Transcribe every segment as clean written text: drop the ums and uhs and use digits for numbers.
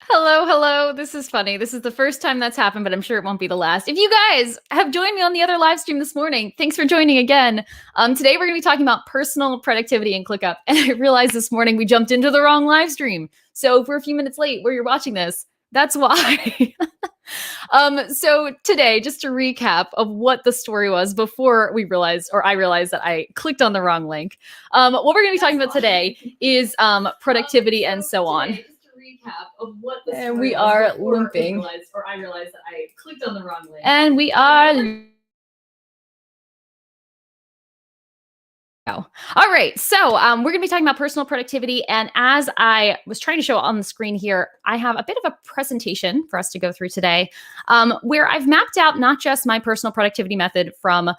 Hello, hello. This is funny. This is the first time that's happened, but I'm sure it won't be the last. If you guys have joined me on the other live stream this morning, thanks for joining again. Today we're going to be talking about personal productivity in ClickUp. And I realized this morning we jumped into the wrong live stream. So if we're a few minutes late where you're watching this, that's why. So today, just to recap of what the story was before we realized, or I realized that I clicked on the wrong link. What we're going to be talking about today is productivity and so on. Recap of what the and we are looping. I realized that I clicked on the wrong link. And we are. All right, so we're going to be talking about personal productivity. And as I was trying to show on the screen here, I have a bit of a presentation for us to go through today where I've mapped out not just my personal productivity method from,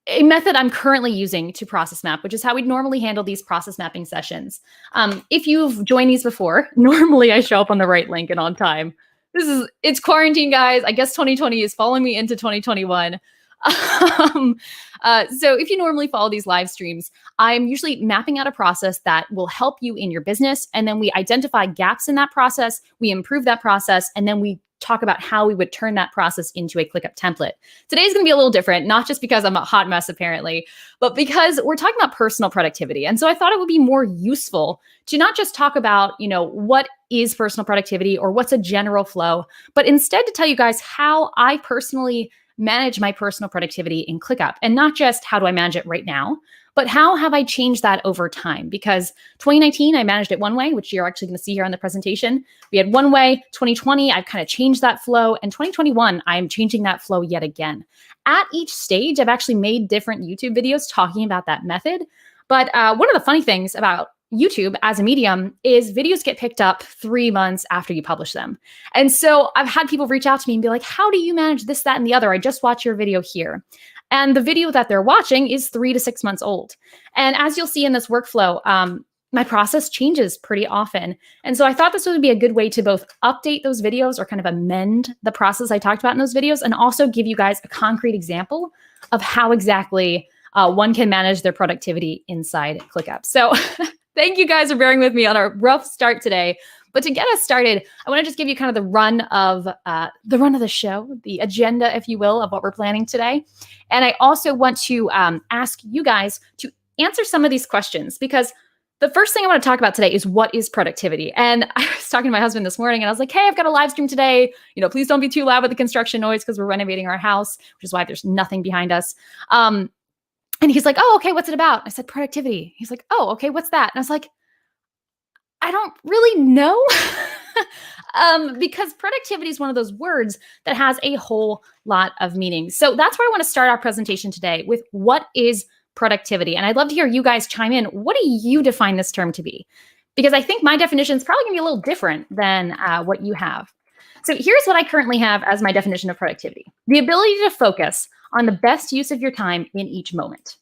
a method I'm currently using to process map, which is how we'd normally handle these process mapping sessions. If you've joined these before, normally I show up on the right link and on time. It's quarantine, guys. I guess 2020 is following me into 2021. So if you normally follow these live streams, I'm usually mapping out a process that will help you in your business. And then we identify gaps in that process, we improve that process, and then we talk about how we would turn that process into a ClickUp template. Today's going to be a little different, not just because I'm a hot mess apparently, but because we're talking about personal productivity. And so I thought it would be more useful to not just talk about, what is personal productivity or what's a general flow, but instead to tell you guys how I personally manage my personal productivity in ClickUp, and not just how do I manage it right now, but how have I changed that over time? Because 2019, I managed it one way, which you're actually going to see here on the presentation. We had one way. 2020, I've kind of changed that flow. And 2021, I'm changing that flow yet again. At each stage, I've actually made different YouTube videos talking about that method. But one of the funny things about YouTube as a medium is videos get picked up 3 months after you publish them. And so I've had people reach out to me and be like, how do you manage this, that, and the other? I just watched your video here. And the video that they're watching is 3 to 6 months old. And as you'll see in this workflow, my process changes pretty often. And so I thought this would be a good way to both update those videos or kind of amend the process I talked about in those videos, and also give you guys a concrete example of how exactly one can manage their productivity inside ClickUp. So thank you guys for bearing with me on our rough start today. But to get us started, I want to just give you kind of the run of the show, the agenda, if you will, of what we're planning today. And I also want to ask you guys to answer some of these questions, because the first thing I want to talk about today is what is productivity. And I was talking to my husband this morning and I was like, hey, I've got a live stream today. Please don't be too loud with the construction noise because we're renovating our house, which is why there's nothing behind us. And he's like, oh, okay, what's it about? I said, productivity. He's like, oh, okay, what's that? And I was like, I don't really know. Because productivity is one of those words that has a whole lot of meaning. So that's where I want to start our presentation today with what is productivity. And I'd love to hear you guys chime in. What do you define this term to be? Because I think my definition is probably going to be a little different than what you have. So here's what I currently have as my definition of productivity: the ability to focus on the best use of your time in each moment.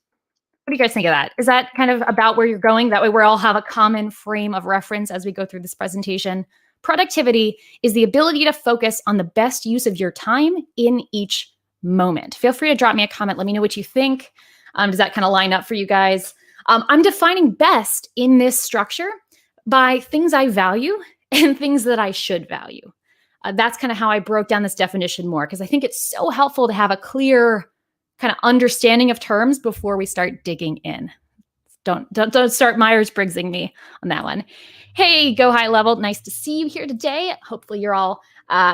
What do you guys think of that? Is that kind of about where you're going? That way we all have a common frame of reference as we go through this presentation. Productivity is the ability to focus on the best use of your time in each moment. Feel free to drop me a comment. Let me know what you think. Does that kind of line up for you guys? I'm defining best in this structure by things I value and things that I should value. That's kind of how I broke down this definition more, because I think it's so helpful to have a clear kind of understanding of terms before we start digging in. Don't start Myers-Briggsing me on that one. Hey, Go High Level. Nice to see you here today. Hopefully you're all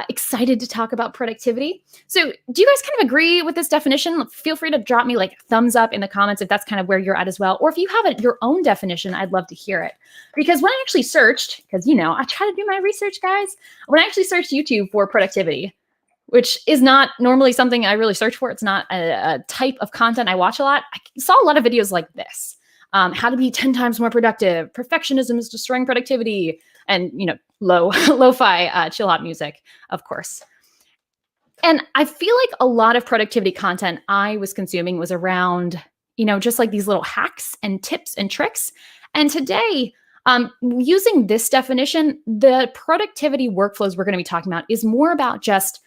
excited to talk about productivity. So do you guys kind of agree with this definition? Feel free to drop me like thumbs up in the comments if that's kind of where you're at as well. Or if you have your own definition, I'd love to hear it. Because when I actually searched, because I try to do my research, guys. When I actually searched YouTube for productivity, which is not normally something I really search for, it's not a type of content I watch a lot, I saw a lot of videos like this. How to be 10 times more productive, perfectionism is destroying productivity, and lo-fi chill hop music, of course. And I feel like a lot of productivity content I was consuming was around, just like these little hacks and tips and tricks. And today, using this definition, the productivity workflows we're going to be talking about is more about just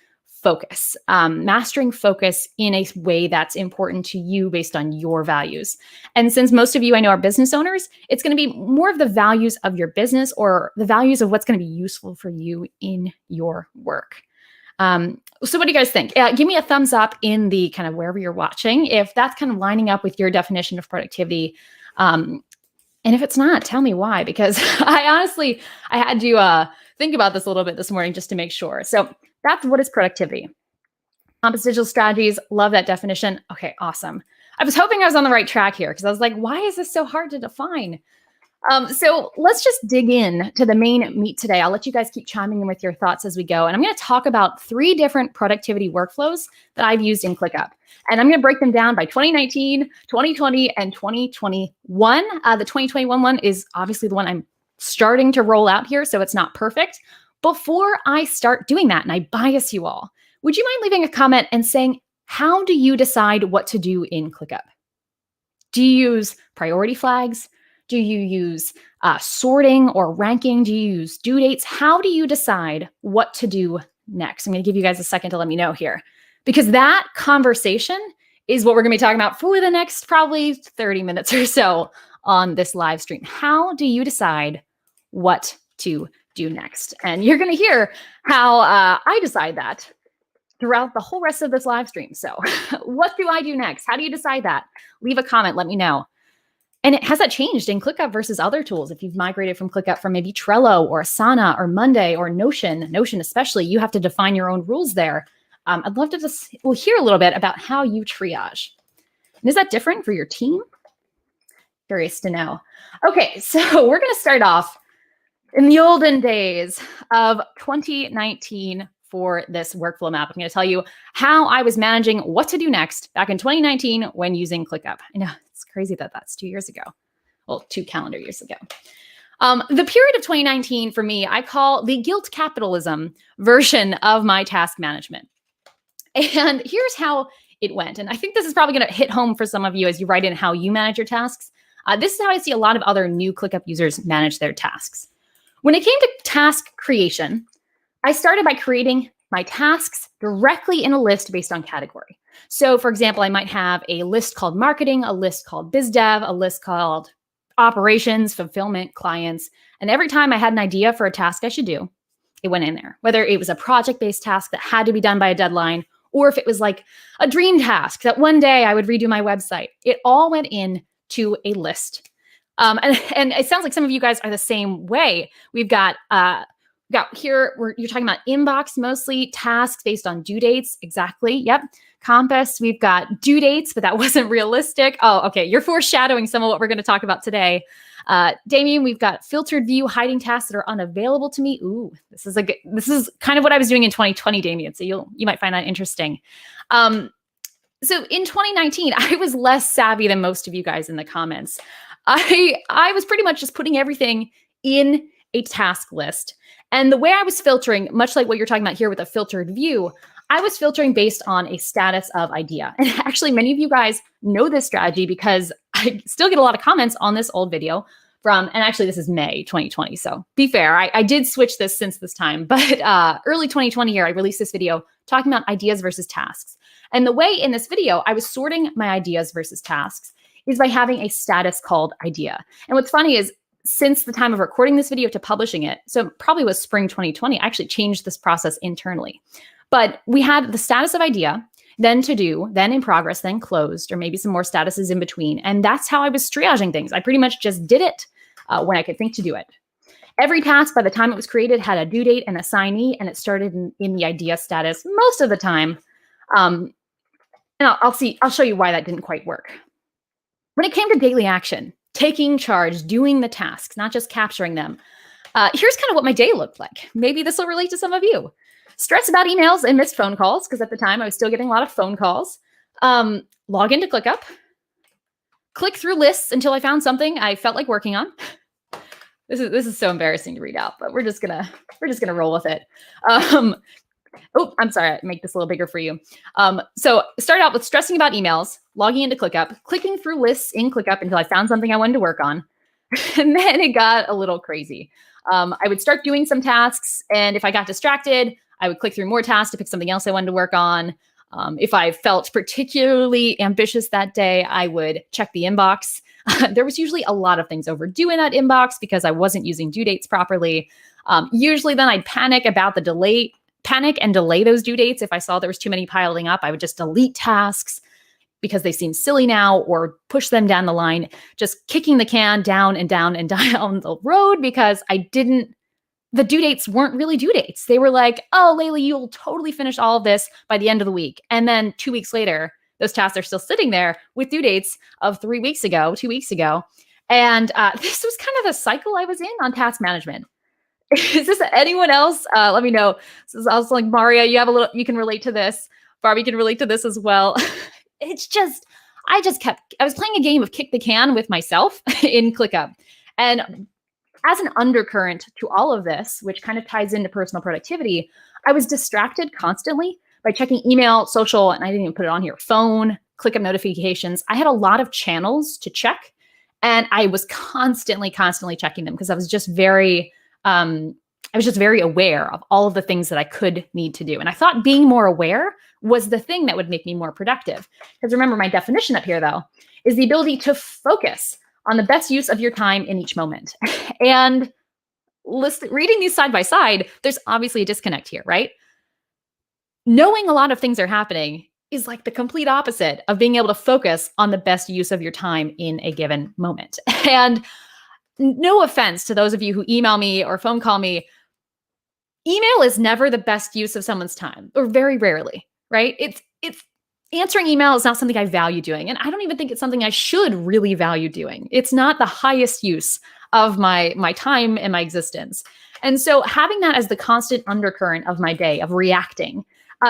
focus, mastering focus in a way that's important to you based on your values. And since most of you I know are business owners, it's going to be more of the values of your business or the values of what's going to be useful for you in your work. So what do you guys think? Give me a thumbs up in the kind of wherever you're watching, if that's kind of lining up with your definition of productivity. And if it's not, tell me why, because I had to think about this a little bit this morning just to make sure. So that's what is productivity. Compass digital strategies, love that definition. Okay, awesome. I was hoping I was on the right track here because I was like, why is this so hard to define? So let's just dig in to the main meat today. I'll let you guys keep chiming in with your thoughts as we go. And I'm going to talk about 3 different productivity workflows that I've used in ClickUp. And I'm going to break them down by 2019, 2020, and 2021. The 2021 one is obviously the one I'm starting to roll out here, so it's not perfect. Before I start doing that, and I bias you all, would you mind leaving a comment and saying, how do you decide what to do in ClickUp? Do you use priority flags? Do you use sorting or ranking? Do you use due dates? How do you decide what to do next? I'm going to give you guys a second to let me know here, because that conversation is what we're going to be talking about for the next probably 30 minutes or so on this live stream. How do you decide what to do next? And you're going to hear how I decide that throughout the whole rest of this live stream. So what do I do next? How do you decide that? Leave a comment. Let me know. And has that changed in ClickUp versus other tools? If you've migrated from ClickUp from maybe Trello or Asana or Monday or Notion especially, you have to define your own rules there. I'd love to just hear a little bit about how you triage. And is that different for your team? Curious to know. Okay, so we're going to start off in the olden days of 2019 for this workflow map. I'm going to tell you how I was managing what to do next back in 2019 when using ClickUp. I know it's crazy that that's 2 years ago. Well, 2 calendar years ago. The period of 2019 for me, I call the guilt capitalism version of my task management. And here's how it went. And I think this is probably going to hit home for some of you as you write in how you manage your tasks. This is how I see a lot of other new ClickUp users manage their tasks. When it came to task creation, I started by creating my tasks directly in a list based on category. So for example, I might have a list called marketing, a list called biz dev, a list called operations, fulfillment, clients. And every time I had an idea for a task I should do, it went in there. Whether it was a project-based task that had to be done by a deadline, or if it was like a dream task that one day I would redo my website, it all went in to a list. And it sounds like some of you guys are the same way. We've got here, you're talking about inbox, mostly tasks based on due dates. Exactly. Yep. Compass, we've got due dates, but that wasn't realistic. Oh, okay. You're foreshadowing some of what we're going to talk about today. Damien, we've got filtered view, hiding tasks that are unavailable to me. Ooh, this is kind of what I was doing in 2020, Damien. So you might find that interesting. So in 2019, I was less savvy than most of you guys in the comments. I was pretty much just putting everything in a task list. And the way I was filtering, much like what you're talking about here with a filtered view, I was filtering based on a status of idea. And actually, many of you guys know this strategy because I still get a lot of comments on this old video and actually this is May 2020. So be fair, I did switch this since this time, but early 2020 here, I released this video talking about ideas versus tasks. And the way in this video, I was sorting my ideas versus tasks is by having a status called idea. And what's funny is since the time of recording this video to publishing it, so it probably was spring 2020, I actually changed this process internally. But we had the status of idea, then to do, then in progress, then closed, or maybe some more statuses in between. And that's how I was triaging things. I pretty much just did it when I could think to do it. Every task by the time it was created had a due date and assignee, and it started in the idea status most of the time. And I'll show you why that didn't quite work. When it came to daily action, taking charge, doing the tasks, not just capturing them, here's kind of what my day looked like. Maybe this will relate to some of you. Stress about emails and missed phone calls, because at the time I was still getting a lot of phone calls. Log into ClickUp, click through lists until I found something I felt like working on. This is so embarrassing to read out, but we're just gonna roll with it. Oh, I'm sorry, I make this a little bigger for you. So start out with stressing about emails, logging into ClickUp, clicking through lists in ClickUp until I found something I wanted to work on. And then it got a little crazy. I would start doing some tasks, and if I got distracted, I would click through more tasks to pick something else I wanted to work on. If I felt particularly ambitious that day, I would check the inbox. There was usually a lot of things overdue in that inbox because I wasn't using due dates properly. Usually then I'd panic and delay those due dates. If I saw there was too many piling up, I would just delete tasks because they seem silly now, or push them down the line, just kicking the can down and down and down the road because the due dates weren't really due dates. They were like, oh, Layla, you'll totally finish all of this by the end of the week. And then 2 weeks later, those tasks are still sitting there with due dates of 2 weeks ago. And this was kind of the cycle I was in on task management. Is this anyone else? Let me know. This is also like Maria, you can relate to this. Barbie can relate to this as well. I was playing a game of kick the can with myself in ClickUp. And as an undercurrent to all of this, which kind of ties into personal productivity, I was distracted constantly by checking email, social, and I didn't even put it on here, phone, ClickUp notifications. I had a lot of channels to check, and I was constantly checking them because I was just very aware of all of the things that I could need to do. And I thought being more aware was the thing that would make me more productive. Because remember, my definition up here, though, is the ability to focus on the best use of your time in each moment. And reading these side by side, there's obviously a disconnect here, right? Knowing a lot of things are happening is like the complete opposite of being able to focus on the best use of your time in a given moment. And no offense to those of you who email me or phone call me, email is never the best use of someone's time, or very rarely, right? It's answering email is not something I value doing. And I don't even think it's something I should really value doing. It's not the highest use of my time and my existence. And so having that as the constant undercurrent of my day of reacting,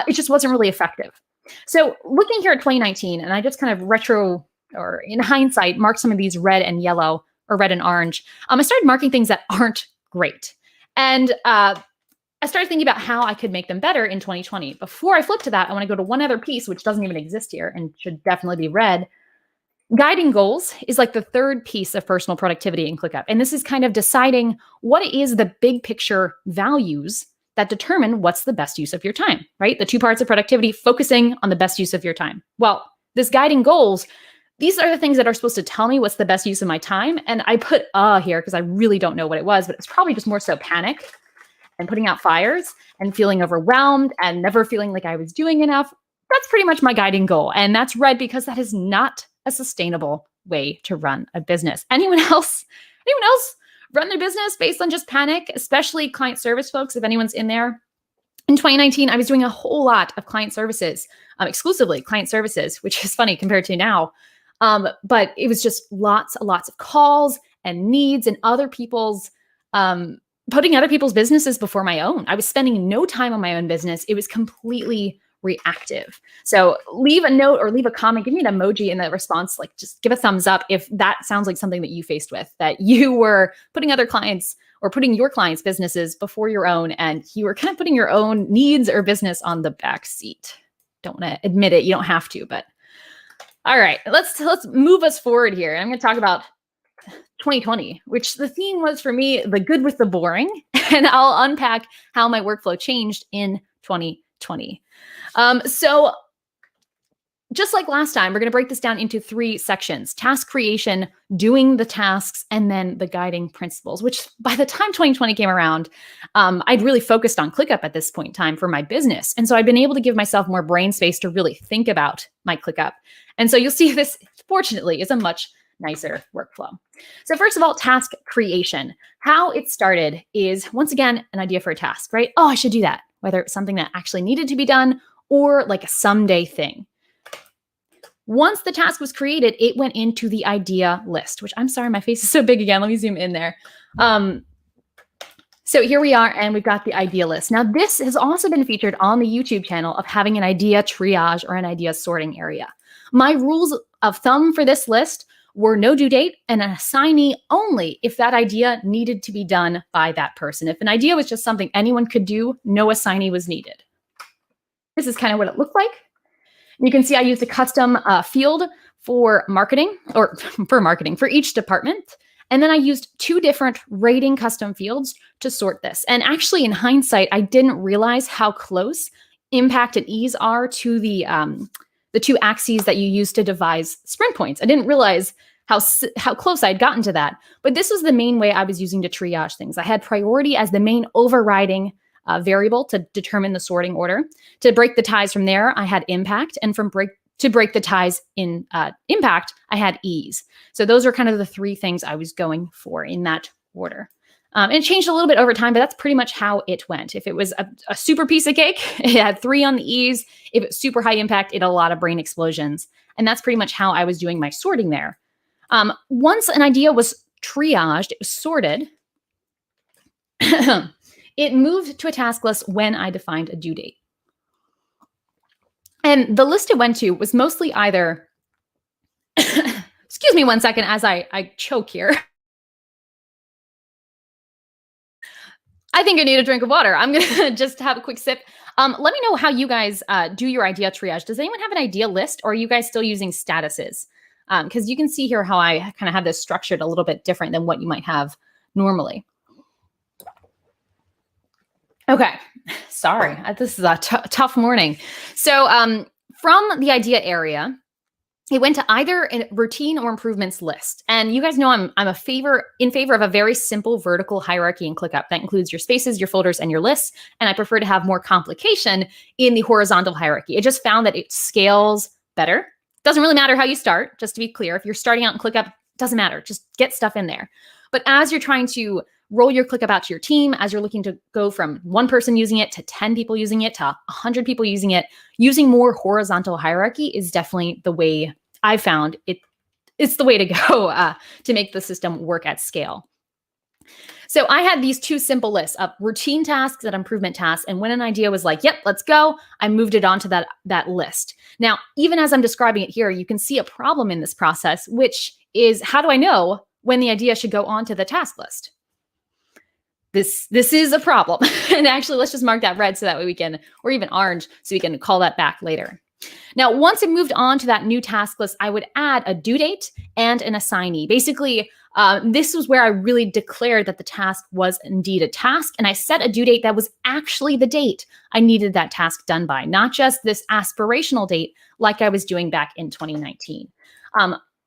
it just wasn't really effective. So looking here at 2019, and I just kind of retro, or in hindsight, marked some of these red and yellow or red and orange. I started marking things that aren't great. And I started thinking about how I could make them better in 2020. Before I flip to that, I want to go to one other piece, which doesn't even exist here and should definitely be read. Guiding goals is like the third piece of personal productivity in ClickUp. And this is kind of deciding what is the big picture values that determine what's the best use of your time, right? The two parts of productivity, focusing on the best use of your time. Well, this guiding goals, these are the things that are supposed to tell me what's the best use of my time. And I put here because I really don't know what it was, but it's probably just more so panic and putting out fires and feeling overwhelmed and never feeling like I was doing enough. That's pretty much my guiding goal. And that's red because that is not a sustainable way to run a business. Anyone else run their business based on just panic, especially client service folks, if anyone's in there? In 2019, I was doing a whole lot of client services, exclusively client services, which is funny compared to now. But it was just lots of calls and needs and putting other people's businesses before my own. I was spending no time on my own business. It was completely reactive. So leave a note or leave a comment, give me an emoji in the response, like just give a thumbs up if that sounds like something that you faced with, that you were putting other clients or putting your clients' businesses before your own, and you were kind of putting your own needs or business on the back seat. Don't want to admit it. You don't have to, but all right, let's move us forward here. I'm going to talk about 2020, which the theme was for me, the good with the boring, and I'll unpack how my workflow changed in 2020. So just like last time, we're going to break this down into 3 sections: task creation, doing the tasks, and then the guiding principles, which by the time 2020 came around, I'd really focused on ClickUp at this point in time for my business. And so I've been able to give myself more brain space to really think about my ClickUp. And so you'll see this, fortunately, is a much nicer workflow. So first of all, task creation. How it started is, once again, an idea for a task, right? Oh, I should do that. Whether it's something that actually needed to be done or like a someday thing. Once the task was created, it went into the idea list, which I'm sorry, my face is so big again. Let me zoom in there. So here we are, and we've got the idea list. Now, this has also been featured on the YouTube channel of having an idea triage or an idea sorting area. My rules of thumb for this list were no due date and an assignee only if that idea needed to be done by that person. If an idea was just something anyone could do, no assignee was needed. This is kind of what it looked like. You can see I used a custom field for marketing for each department. And then I used 2 different rating custom fields to sort this. And actually, in hindsight, I didn't realize how close impact and ease are to the 2 axes that you use to devise sprint points. I didn't realize how close I'd gotten to that. But this was the main way I was using to triage things. I had priority as the main overriding variable to determine the sorting order. To break the ties from there, I had impact, and to break the ties in impact, I had ease. So those are kind of the 3 things I was going for in that order. And it changed a little bit over time, but that's pretty much how it went. If it was a super piece of cake, it had 3 on the ease. If it's super high impact, it had a lot of brain explosions. And that's pretty much how I was doing my sorting there. Once an idea was triaged, it was sorted, it moved to a task list when I defined a due date. And the list it went to was mostly either, excuse me one second as I choke here. I think I need a drink of water. I'm going to just have a quick sip. Let me know how you guys do your idea triage. Does anyone have an idea list, or are you guys still using statuses? Because you can see here how I kind of have this structured a little bit different than what you might have normally. Okay, sorry, this is a tough morning. So from the idea area, it went to either a routine or improvements list. And you guys know I'm in favor of a very simple vertical hierarchy in ClickUp that includes your spaces, your folders, and your lists. And I prefer to have more complication in the horizontal hierarchy. I just found that it scales better. Doesn't really matter how you start, just to be clear. If you're starting out in ClickUp, doesn't matter. Just get stuff in there. But as you're trying to roll your ClickUp out to your team, as you're looking to go from 1 person using it to 10 people using it to 100 people using it, using more horizontal hierarchy is definitely the way I found it. It's the way to go to make the system work at scale. So I had these 2 simple lists of routine tasks and improvement tasks. And when an idea was like, yep, let's go, I moved it onto that list. Now, even as I'm describing it here, you can see a problem in this process, which is, how do I know when the idea should go onto the task list? This is a problem. And actually, let's just mark that red so that way we can, or even orange, so we can call that back later. Now, once it moved on to that new task list, I would add a due date and an assignee. Basically, this was where I really declared that the task was indeed a task, and I set a due date that was actually the date I needed that task done by, not just this aspirational date like I was doing back in 2019.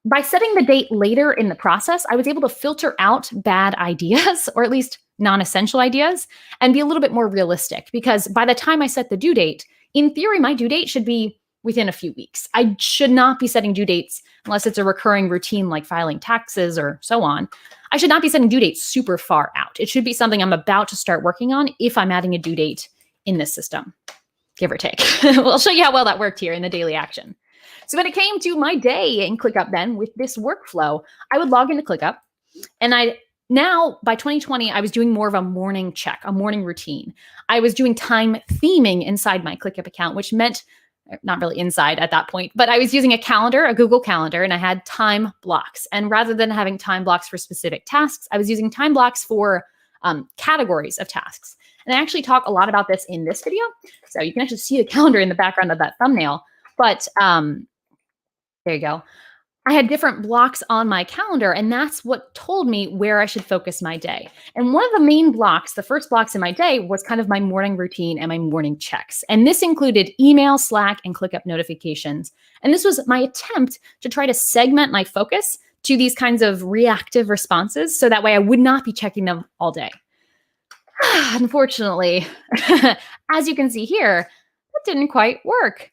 By setting the date later in the process, I was able to filter out bad ideas, or at least non-essential ideas, and be a little bit more realistic, because by the time I set the due date, in theory, my due date should be within a few weeks. I should not be setting due dates unless it's a recurring routine like filing taxes or so on. I should not be setting due dates super far out. It should be something I'm about to start working on if I'm adding a due date in this system, give or take. We'll show you how well that worked here in the daily action. So when it came to my day in ClickUp then, with this workflow, I would log into ClickUp, and now, by 2020, I was doing more of a morning check, a morning routine. I was doing time theming inside my ClickUp account, which meant, not really inside at that point, but I was using a calendar, a Google Calendar, and I had time blocks. And rather than having time blocks for specific tasks, I was using time blocks for categories of tasks. And I actually talk a lot about this in this video. So you can actually see the calendar in the background of that thumbnail. But there you go. I had different blocks on my calendar, and that's what told me where I should focus my day. And one of the main blocks, the first blocks in my day, was kind of my morning routine and my morning checks. And this included email, Slack, and ClickUp notifications. And this was my attempt to try to segment my focus to these kinds of reactive responses, so that way I would not be checking them all day. Unfortunately, as you can see here, that didn't quite work.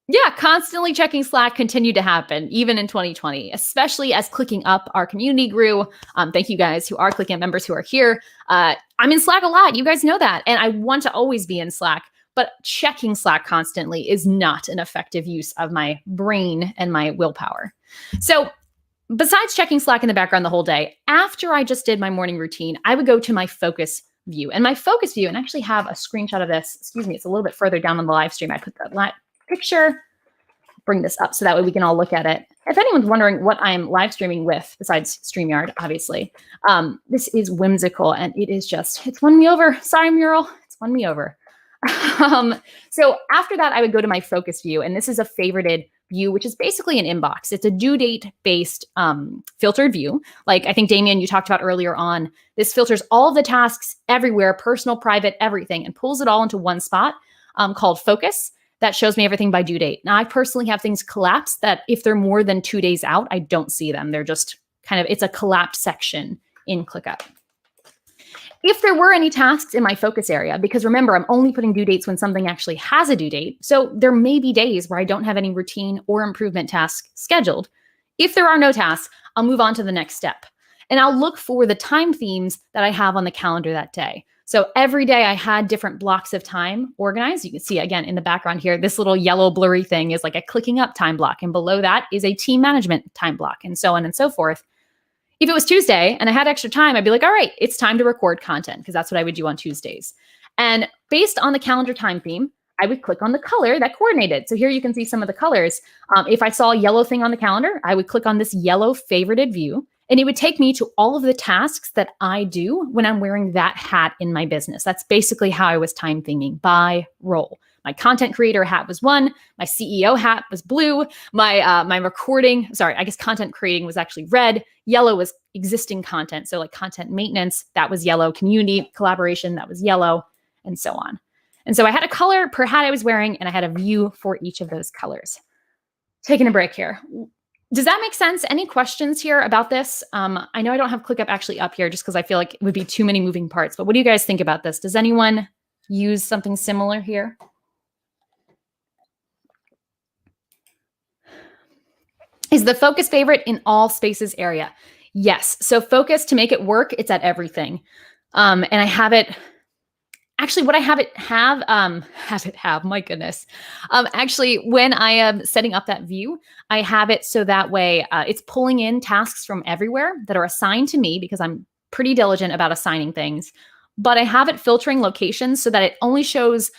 Yeah, constantly checking Slack continued to happen, even in 2020, especially as ClickingUp, our community, grew. Thank you guys who are ClickingUp members who are here. I'm in Slack a lot. You guys know that. And I want to always be in Slack, but checking Slack constantly is not an effective use of my brain and my willpower. So besides checking Slack in the background the whole day, after I just did my morning routine, I would go to my focus view. And my focus view, and I actually have a screenshot of this. Excuse me, it's a little bit further down on the live stream. I put that picture, bring this up so that way we can all look at it. If anyone's wondering what I'm live streaming with, besides StreamYard, obviously, this is whimsical, and it is just, it's won me over. Sorry, Mural, it's won me over. So after that, I would go to my focus view, and this is a favorited view, which is basically an inbox. It's a due date based filtered view. Like I think, Damien, you talked about earlier on, this filters all of the tasks everywhere, personal, private, everything, and pulls it all into one spot called Focus. That shows me everything by due date. Now, I personally have things collapsed that if they're more than 2 days out, I don't see them. They're just kind of, it's a collapsed section in ClickUp. If there were any tasks in my focus area, because remember, I'm only putting due dates when something actually has a due date. So there may be days where I don't have any routine or improvement tasks scheduled. If there are no tasks, I'll move on to the next step. And I'll look for the time themes that I have on the calendar that day. So every day I had different blocks of time organized. You can see again in the background here, this little yellow blurry thing is like a ClickingUp time block. And below that is a team management time block, and so on and so forth. If it was Tuesday and I had extra time, I'd be like, all right, it's time to record content, because that's what I would do on Tuesdays. And based on the calendar time theme, I would click on the color that coordinated. So here you can see some of the colors. If I saw a yellow thing on the calendar, I would click on this yellow favorited view, and it would take me to all of the tasks that I do when I'm wearing that hat in my business. That's basically how I was time theming by role. My content creator hat was one. My CEO hat was blue. My recording, sorry, I guess content creating was actually red. Yellow was existing content. So like content maintenance, that was yellow. Community collaboration, that was yellow, and so on. And so I had a color per hat I was wearing, and I had a view for each of those colors. Taking a break here. Does that make sense? Any questions here about this? I know I don't have ClickUp actually up here just because I feel like it would be too many moving parts, but what do you guys think about this? Does anyone use something similar here? Is the focus favorite in all spaces area? Yes. So focus, to make it work, it's at everything. And I have it, actually what I have it have, my goodness. Actually, when I am setting up that view, I have it so that way it's pulling in tasks from everywhere that are assigned to me, because I'm pretty diligent about assigning things. But I have it filtering locations so that it only shows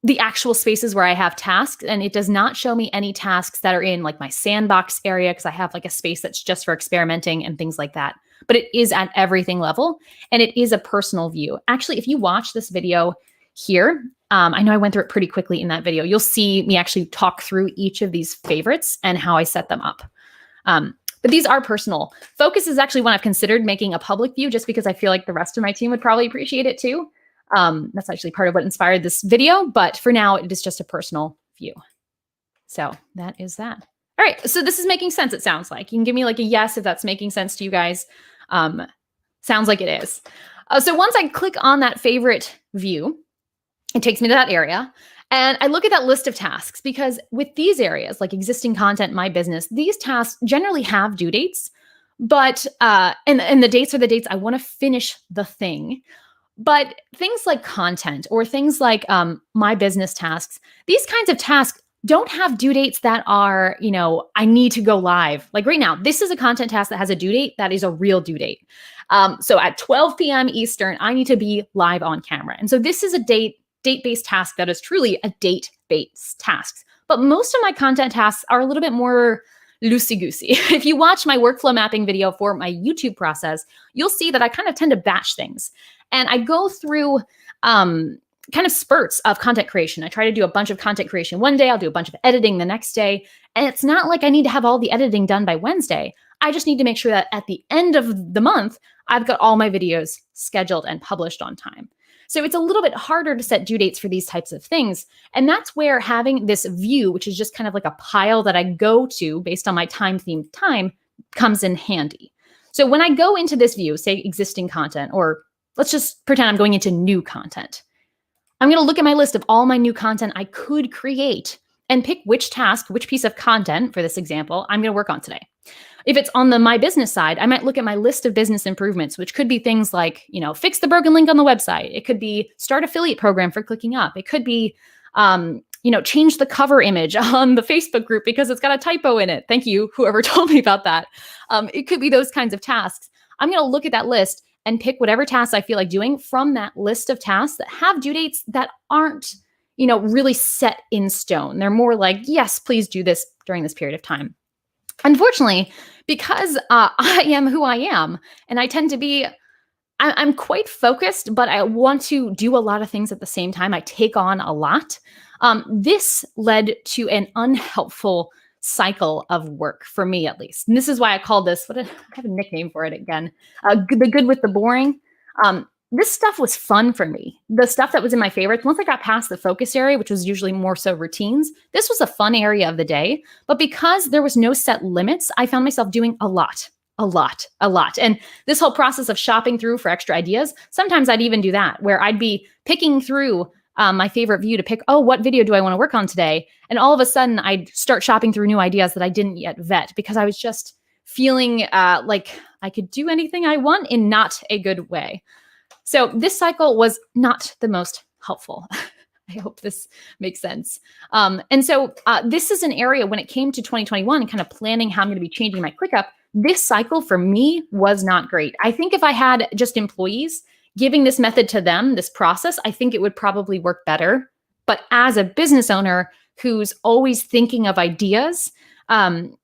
the actual spaces where I have tasks, and it does not show me any tasks that are in like my sandbox area, because I have like a space that's just for experimenting and things like that. But it is at everything level, and it is a personal view. Actually, if you watch this video here, I know I went through it pretty quickly in that video. You'll see me actually talk through each of these favorites and how I set them up. But these are personal. Focus is actually one I've considered making a public view, just because I feel like the rest of my team would probably appreciate it too. That's actually part of what inspired this video, but for now it is just a personal view. So that is that. All right, so this is making sense, it sounds like. You can give me like a yes if that's making sense to you guys. Sounds like it is. So once I click on that favorite view, it takes me to that area, and I look at that list of tasks, because with these areas, like existing content, my business, these tasks generally have due dates, but, and the dates are the dates I want to finish the thing. But things like content or things like my business tasks, these kinds of tasks don't have due dates that are, you know, I need to go live. Like right now, this is a content task that has a due date that is a real due date. So at 12 p.m. Eastern, I need to be live on camera. And so this is a date-based task that is truly a date-based task. But most of my content tasks are a little bit more loosey-goosey. If you watch my workflow mapping video for my YouTube process, you'll see that I kind of tend to batch things. And I go through kind of spurts of content creation. I try to do a bunch of content creation one day. I'll do a bunch of editing the next day. And it's not like I need to have all the editing done by Wednesday. I just need to make sure that at the end of the month, I've got all my videos scheduled and published on time. So it's a little bit harder to set due dates for these types of things. And that's where having this view, which is just kind of like a pile that I go to based on my time-themed time, comes in handy. So when I go into this view, say existing content, or let's just pretend I'm going into new content, I'm going to look at my list of all my new content I could create and pick which task, which piece of content, for this example, I'm going to work on today. If it's on the my business side, I might look at my list of business improvements, which could be things like, you know, fix the broken link on the website. It could be start affiliate program for ClickingUp. It could be, you know, change the cover image on the Facebook group because it's got a typo in it. Thank you, whoever told me about that. It could be those kinds of tasks. I'm going to look at that list and pick whatever tasks I feel like doing from that list of tasks that have due dates that aren't, you know, really set in stone. They're more like, yes, please do this during this period of time. Unfortunately, because I am who I am, and I tend to be, I'm quite focused, but I want to do a lot of things at the same time. I take on a lot. This led to an unhelpful cycle of work for me, at least. And this is why I call this, I have a nickname for it again, the good with the boring. This stuff was fun for me. The stuff that was in my favorites, once I got past the focus area, which was usually more so routines, this was a fun area of the day. But because there was no set limits, I found myself doing a lot. And this whole process of shopping through for extra ideas, sometimes I'd even do that, where I'd be picking through my favorite view to pick, what video do I want to work on today? And all of a sudden I'd start shopping through new ideas that I didn't yet vet because I was just feeling like I could do anything I want in not a good way. So this cycle was not the most helpful. I hope this makes sense. And so this is an area when it came to 2021 and kind of planning how I'm going to be changing my ClickUp, this cycle for me was not great. I think if I had just employees giving this method to them, this process, I think it would probably work better. But as a business owner who's always thinking of ideas,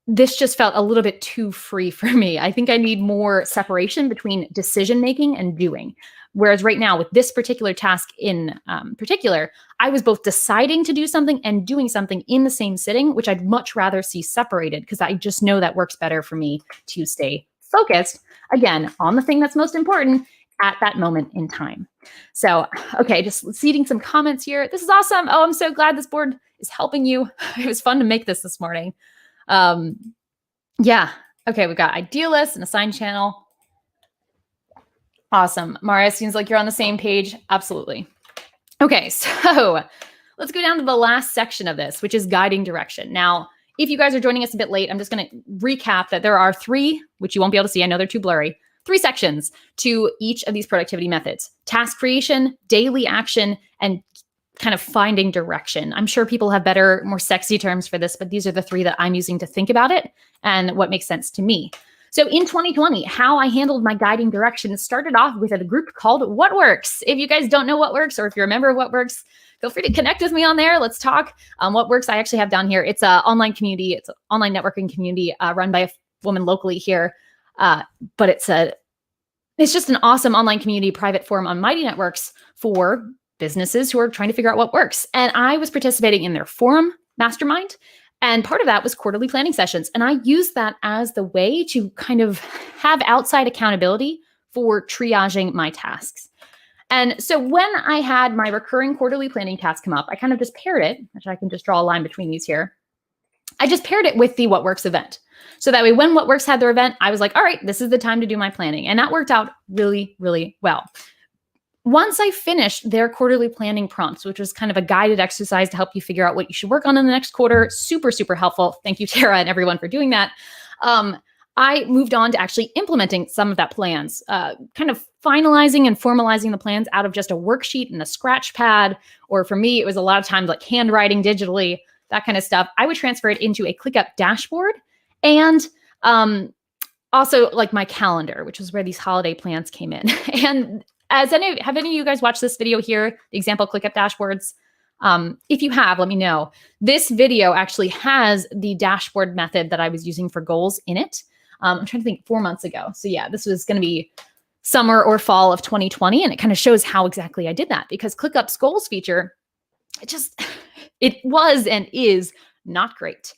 this just felt a little bit too free for me. I think I need more separation between decision-making and doing. Whereas right now with this particular task in particular, I was both deciding to do something and doing something in the same sitting, which I'd much rather see separated because I just know that works better for me to stay focused, again, on the thing that's most important at that moment in time. So, okay, just seeding some comments here. This is awesome. Oh, I'm so glad this board is helping you. It was fun to make this morning. Yeah. Okay, we've got idealists and assigned channel. Awesome. Maria, seems like you're on the same page. Absolutely. Okay, so let's go down to the last section of this, which is guiding direction. Now, if you guys are joining us a bit late, I'm just going to recap that there are 3, which you won't be able to see. I know they're too blurry. 3 sections to each of these productivity methods: task creation, daily action, and kind of finding direction. I'm sure people have better, more sexy terms for this, but these are the 3 that I'm using to think about it and what makes sense to me. So in 2020, how I handled my guiding direction started off with a group called What Works. If you guys don't know What Works, or if you're a member of What Works, feel free to connect with me on there. Let's talk. What Works, I actually have down here. It's an online community. It's an online networking community run by a woman locally here. But it's just an awesome online community, private forum on Mighty Networks for businesses who are trying to figure out what works. And I was participating in their forum mastermind. And part of that was quarterly planning sessions. And I used that as the way to kind of have outside accountability for triaging my tasks. And so when I had my recurring quarterly planning task come up, I kind of just paired it, which I can just draw a line between these here. I just paired it with the What Works event. So that way, when What Works had their event, I was like, all right, this is the time to do my planning. And that worked out really, really well. Once I finished their quarterly planning prompts, which was kind of a guided exercise to help you figure out what you should work on in the next quarter, super, super helpful. Thank you, Tara, and everyone for doing that. I moved on to actually implementing some of that plans, kind of finalizing and formalizing the plans out of just a worksheet and a scratch pad. Or for me, it was a lot of times like handwriting digitally, that kind of stuff. I would transfer it into a ClickUp dashboard and also like my calendar, which is where these holiday plans came in. And have any of you guys watched this video here, the example ClickUp dashboards? If you have, let me know. This video actually has the dashboard method that I was using for goals in it. I'm trying to think 4 months ago. So yeah, this was going to be summer or fall of 2020. And it kind of shows how exactly I did that because ClickUp's goals feature, it was and is not great.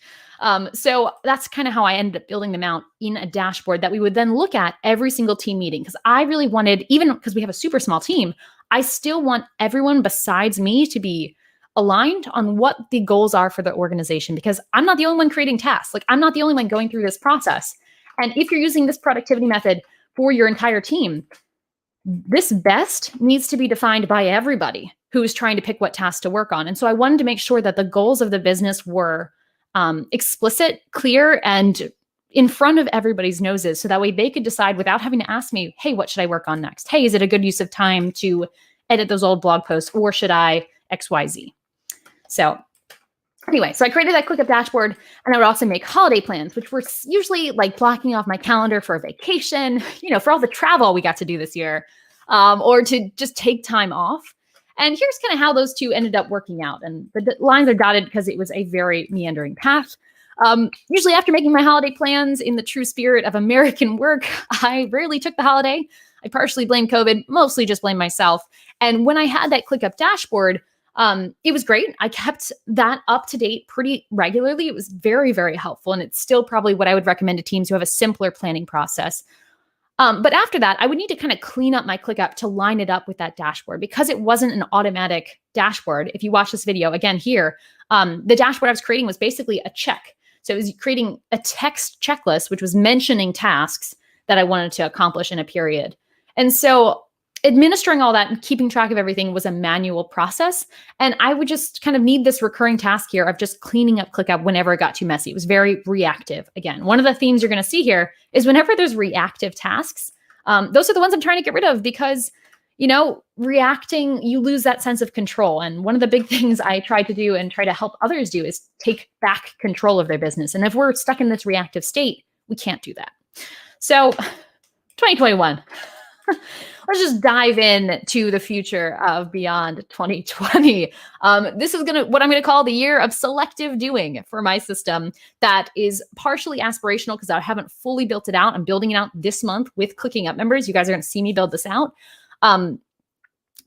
So that's kind of how I ended up building them out in a dashboard that we would then look at every single team meeting. Because I really wanted, even because we have a super small team, I still want everyone besides me to be aligned on what the goals are for the organization, because I'm not the only one creating tasks. Like I'm not the only one going through this process. And if you're using this productivity method for your entire team, this best needs to be defined by everybody who is trying to pick what tasks to work on. And so I wanted to make sure that the goals of the business were explicit, clear, and in front of everybody's noses. So that way they could decide without having to ask me, hey, what should I work on next? Hey, is it a good use of time to edit those old blog posts, or should I XYZ? So anyway, so I created that ClickUp dashboard, and I would also make holiday plans, which were usually like blocking off my calendar for a vacation, for all the travel we got to do this year, or to just take time off. And here's kind of how those two ended up working out. And the lines are dotted because it was a very meandering path. Usually after making my holiday plans in the true spirit of American work, I rarely took the holiday. I partially blame COVID, mostly just blame myself. And when I had that ClickUp dashboard, It was great. I kept that up to date pretty regularly. It was very, very helpful. And it's still probably what I would recommend to teams who have a simpler planning process. But after that, I would need to kind of clean up my ClickUp to line it up with that dashboard because it wasn't an automatic dashboard. If you watch this video again here, the dashboard I was creating was basically a check. So it was creating a text checklist, which was mentioning tasks that I wanted to accomplish in a period. And so administering all that and keeping track of everything was a manual process. And I would just kind of need this recurring task here of just cleaning up ClickUp whenever it got too messy. It was very reactive. Again, one of the themes you're going to see here is whenever there's reactive tasks, those are the ones I'm trying to get rid of because, reacting, you lose that sense of control. And one of the big things I try to do and try to help others do is take back control of their business. And if we're stuck in this reactive state, we can't do that. So 2021. Let's just dive in to the future of beyond 2020. This is what I'm going to call the year of selective doing for my system that is partially aspirational because I haven't fully built it out. I'm building it out this month with ClickingUp members. You guys are going to see me build this out. But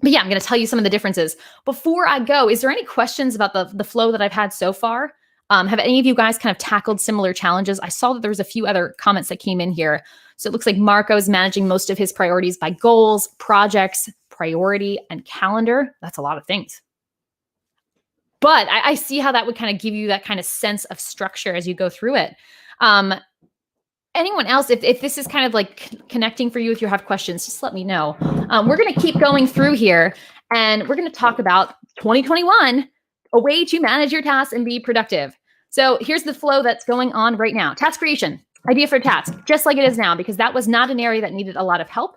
yeah, I'm going to tell you some of the differences. Before I go, is there any questions about the flow that I've had so far? Have any of you guys kind of tackled similar challenges? I saw that there was a few other comments that came in here. So it looks like Marco's managing most of his priorities by goals, projects, priority, and calendar. That's a lot of things. But I see how that would kind of give you that kind of sense of structure as you go through it. Anyone else, if this is kind of like connecting for you, if you have questions, just let me know. We're going to keep going through here, and we're going to talk about 2021, a way to manage your tasks and be productive. So here's the flow that's going on right now. Task creation, idea for a task, just like it is now, because that was not an area that needed a lot of help.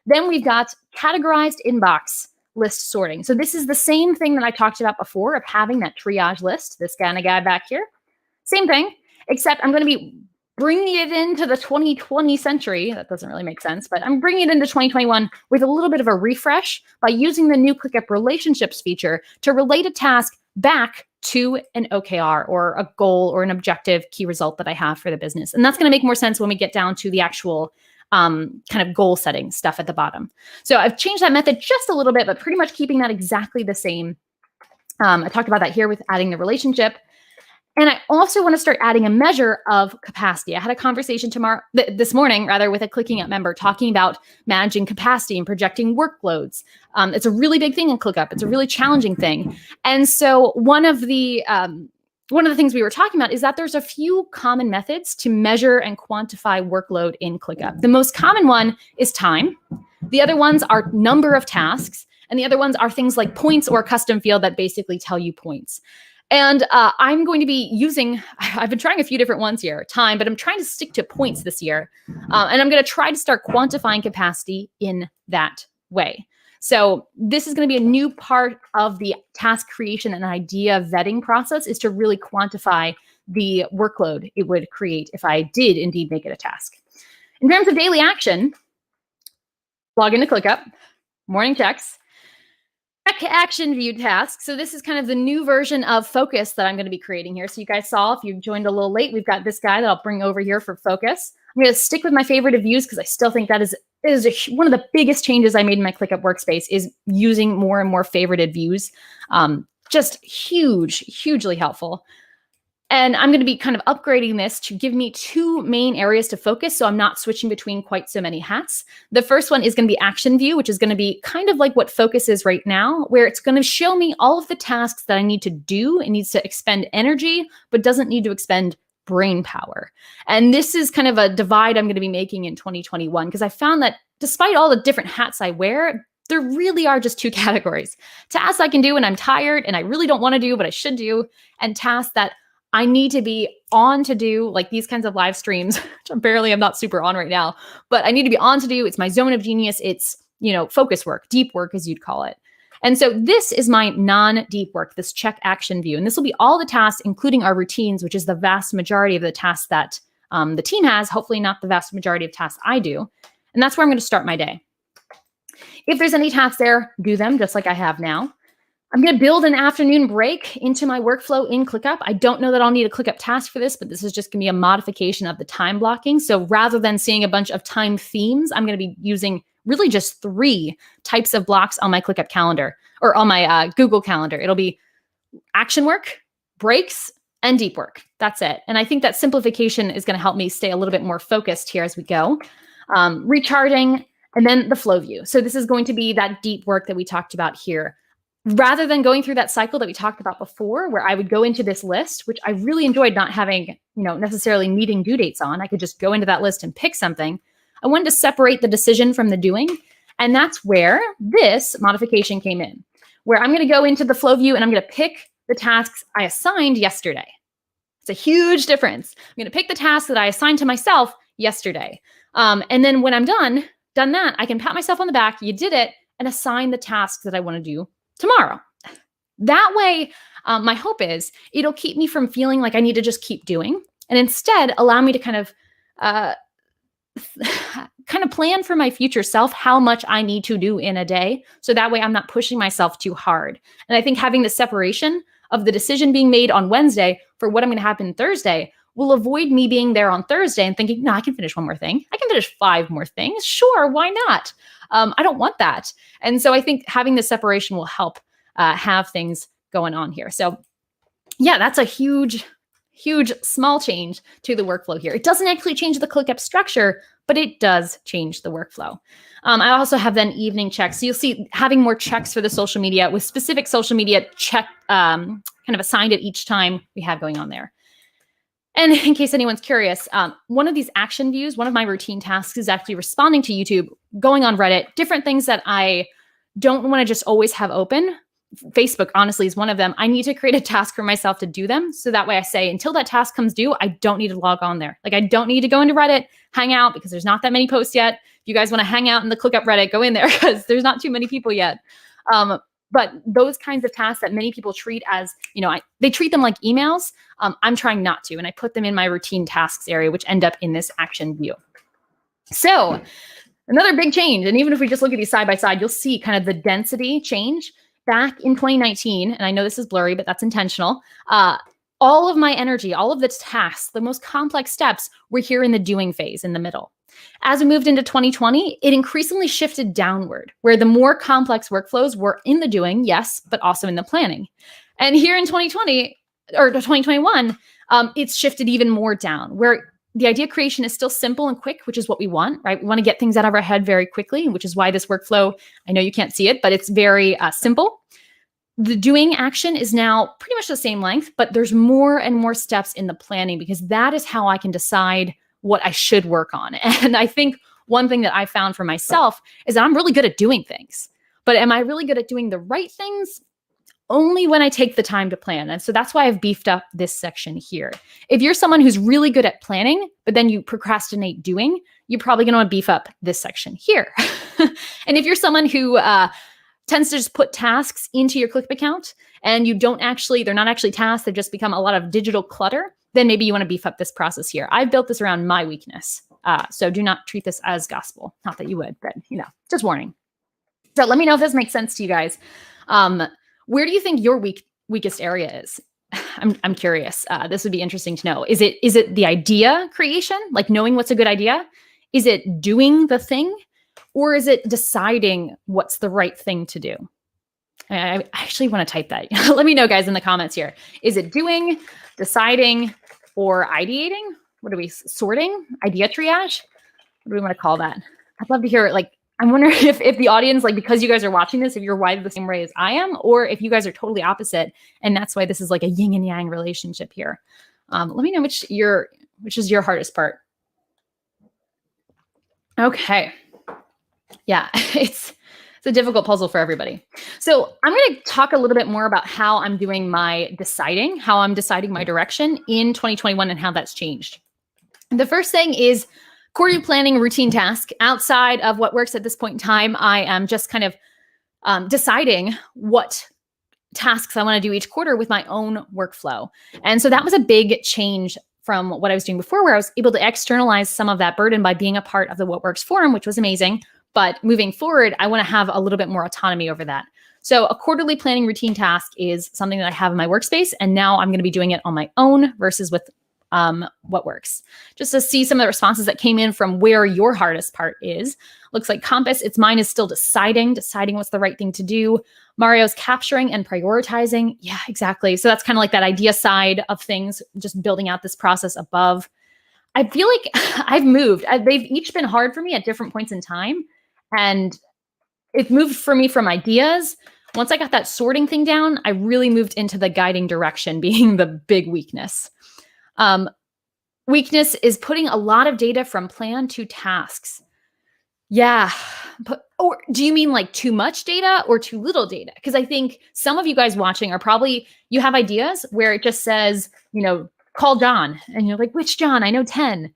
Then we've got categorized inbox list sorting. So this is the same thing that I talked about before of having that triage list, this kind of guy back here. Same thing, except I'm going to be bringing it into the 2020 century. That doesn't really make sense, but I'm bringing it into 2021 with a little bit of a refresh by using the new ClickUp relationships feature to relate a task back to an OKR or a goal or an objective key result that I have for the business. And that's going to make more sense when we get down to the actual kind of goal setting stuff at the bottom. So I've changed that method just a little bit, but pretty much keeping that exactly the same. I talked about that here with adding the relationship. And I also want to start adding a measure of capacity. I had a conversation this morning with a ClickingUp member talking about managing capacity and projecting workloads. It's a really big thing in ClickUp. It's a really challenging thing. And so one of the things we were talking about is that there's a few common methods to measure and quantify workload in ClickUp. The most common one is time. The other ones are number of tasks. And the other ones are things like points or a custom field that basically tell you points. And I'm going to be I've been trying a few different ones here, time, but I'm trying to stick to points this year. And I'm going to try to start quantifying capacity in that way. So this is going to be a new part of the task creation and idea vetting process, is to really quantify the workload it would create if I did indeed make it a task. In terms of daily action, log into ClickUp, morning checks, action view tasks. So this is kind of the new version of focus that I'm going to be creating here. So you guys saw, if you joined a little late, we've got this guy that I'll bring over here for focus. I'm going to stick with my favorite of views because I still think that is one of the biggest changes I made in my ClickUp workspace, is using more and more favorited views. Just hugely helpful. And I'm going to be kind of upgrading this to give me two main areas to focus, so I'm not switching between quite so many hats. The first one is going to be action view, which is going to be kind of like what focus is right now, where it's going to show me all of the tasks that I need to do. It needs to expend energy, but doesn't need to expend brain power. And this is kind of a divide I'm going to be making in 2021, because I found that despite all the different hats I wear, there really are just two categories. Tasks I can do when I'm tired and I really don't want to do, but I should do, and tasks that I need to be on to do, like these kinds of live streams, which I'm not super on right now, but I need to be on to do. It's my zone of genius. It's, focus work, deep work, as you'd call it. And so this is my non-deep work, this check action view. And this will be all the tasks, including our routines, which is the vast majority of the tasks that the team has, hopefully not the vast majority of tasks I do. And that's where I'm going to start my day. If there's any tasks there, do them just like I have now. I'm going to build an afternoon break into my workflow in ClickUp. I don't know that I'll need a ClickUp task for this, but this is just going to be a modification of the time blocking. So rather than seeing a bunch of time themes, I'm going to be using really just 3 types of blocks on my ClickUp calendar or on my Google calendar. It'll be action work, breaks, and deep work. That's it. And I think that simplification is going to help me stay a little bit more focused here as we go. Recharging, and then the flow view. So this is going to be that deep work that we talked about here. Rather than going through that cycle that we talked about before, where I would go into this list, which I really enjoyed not having, necessarily meeting due dates on. I could just go into that list and pick something. I wanted to separate the decision from the doing. And that's where this modification came in, where I'm going to go into the flow view and I'm going to pick the tasks I assigned yesterday. It's a huge difference. I'm going to pick the tasks that I assigned to myself yesterday. And then when I'm done that, I can pat myself on the back, you did it, and assign the tasks that I want to do tomorrow. That way, my hope is it'll keep me from feeling like I need to just keep doing, and instead allow me to kind of plan for my future self how much I need to do in a day. So that way I'm not pushing myself too hard. And I think having the separation of the decision being made on Wednesday for what I'm going to happen Thursday will avoid me being there on Thursday and thinking, no, I can finish one more thing. I can finish 5 more things. Sure, why not? I don't want that. And so I think having the separation will help have things going on here. So yeah, that's a huge small change to the workflow here. It doesn't actually change the ClickUp structure, but it does change the workflow. I also have then evening checks. So you'll see having more checks for the social media with specific social media check kind of assigned at each time we have going on there. And in case anyone's curious, one of these action views, one of my routine tasks is actually responding to YouTube, going on Reddit, different things that I don't want to just always have open. Facebook, honestly, is one of them. I need to create a task for myself to do them. So that way I say, until that task comes due, I don't need to log on there. Like I don't need to go into Reddit, hang out, because there's not that many posts yet. If you guys want to hang out in the ClickUp Reddit, go in there because there's not too many people yet. But those kinds of tasks that many people treat as, they treat them like emails. I'm trying not to, and I put them in my routine tasks area, which end up in this action view. So another big change, and even if we just look at these side by side, you'll see kind of the density change. Back in 2019, and I know this is blurry, but that's intentional, all of my energy, all of the tasks, the most complex steps were here in the doing phase in the middle. As we moved into 2020, it increasingly shifted downward, where the more complex workflows were in the doing, yes, but also in the planning. And here in 2020 or 2021, it's shifted even more down, where the idea creation is still simple and quick, which is what we want, right? We want to get things out of our head very quickly, which is why this workflow, I know you can't see it, but it's very simple. The doing action is now pretty much the same length, but there's more and more steps in the planning, because that is how I can decide what I should work on. And I think one thing that I found for myself is that I'm really good at doing things, but am I really good at doing the right things? Only when I take the time to plan. And so that's why I've beefed up this section here. If you're someone who's really good at planning, but then you procrastinate doing, you're probably going to want to beef up this section here. And if you're someone who tends to just put tasks into your ClickUp account and they're not actually tasks, they've just become a lot of digital clutter, then maybe you want to beef up this process here. I've built this around my weakness. So do not treat this as gospel. Not that you would, but just warning. So let me know if this makes sense to you guys. Where do you think your weakest area is? I'm curious. This would be interesting to know. Is it the idea creation, like knowing what's a good idea? Is it doing the thing? Or is it deciding what's the right thing to do? I actually want to type that. Let me know, guys, in the comments here. Is it doing, deciding, or ideating? What are we sorting? Idea triage? What do we want to call that? I'd love to hear it. I'm wondering if the audience, because you guys are watching this, if you're wired the same way as I am, or if you guys are totally opposite, and that's why this is like a yin and yang relationship here. Let me know which is your hardest part. Okay. Yeah, it's a difficult puzzle for everybody. So I'm going to talk a little bit more about how I'm doing how I'm deciding my direction in 2021 and how that's changed. The first thing is quarterly planning routine task. Outside of what works at this point in time, I am just kind of deciding what tasks I want to do each quarter with my own workflow. And so that was a big change from what I was doing before, where I was able to externalize some of that burden by being a part of the What Works forum, which was amazing. But moving forward, I want to have a little bit more autonomy over that. So a quarterly planning routine task is something that I have in my workspace, and now I'm going to be doing it on my own versus with What Works. Just to see some of the responses that came in from where your hardest part is, Looks like Compass, it's mine is still deciding what's the right thing to do. Mario's capturing and prioritizing. Yeah, exactly. So that's kind of like that idea side of things, just building out this process above. I feel like I've moved. They've each been hard for me at different points in time. And it moved for me from ideas. Once I got that sorting thing down, I really moved into the guiding direction being the big weakness. Weakness is putting a lot of data from plan to tasks. Yeah. Or do you mean like too much data or too little data? Because I think some of you guys watching are probably, you have ideas where it just says, call John. And you're like, which John? I know 10.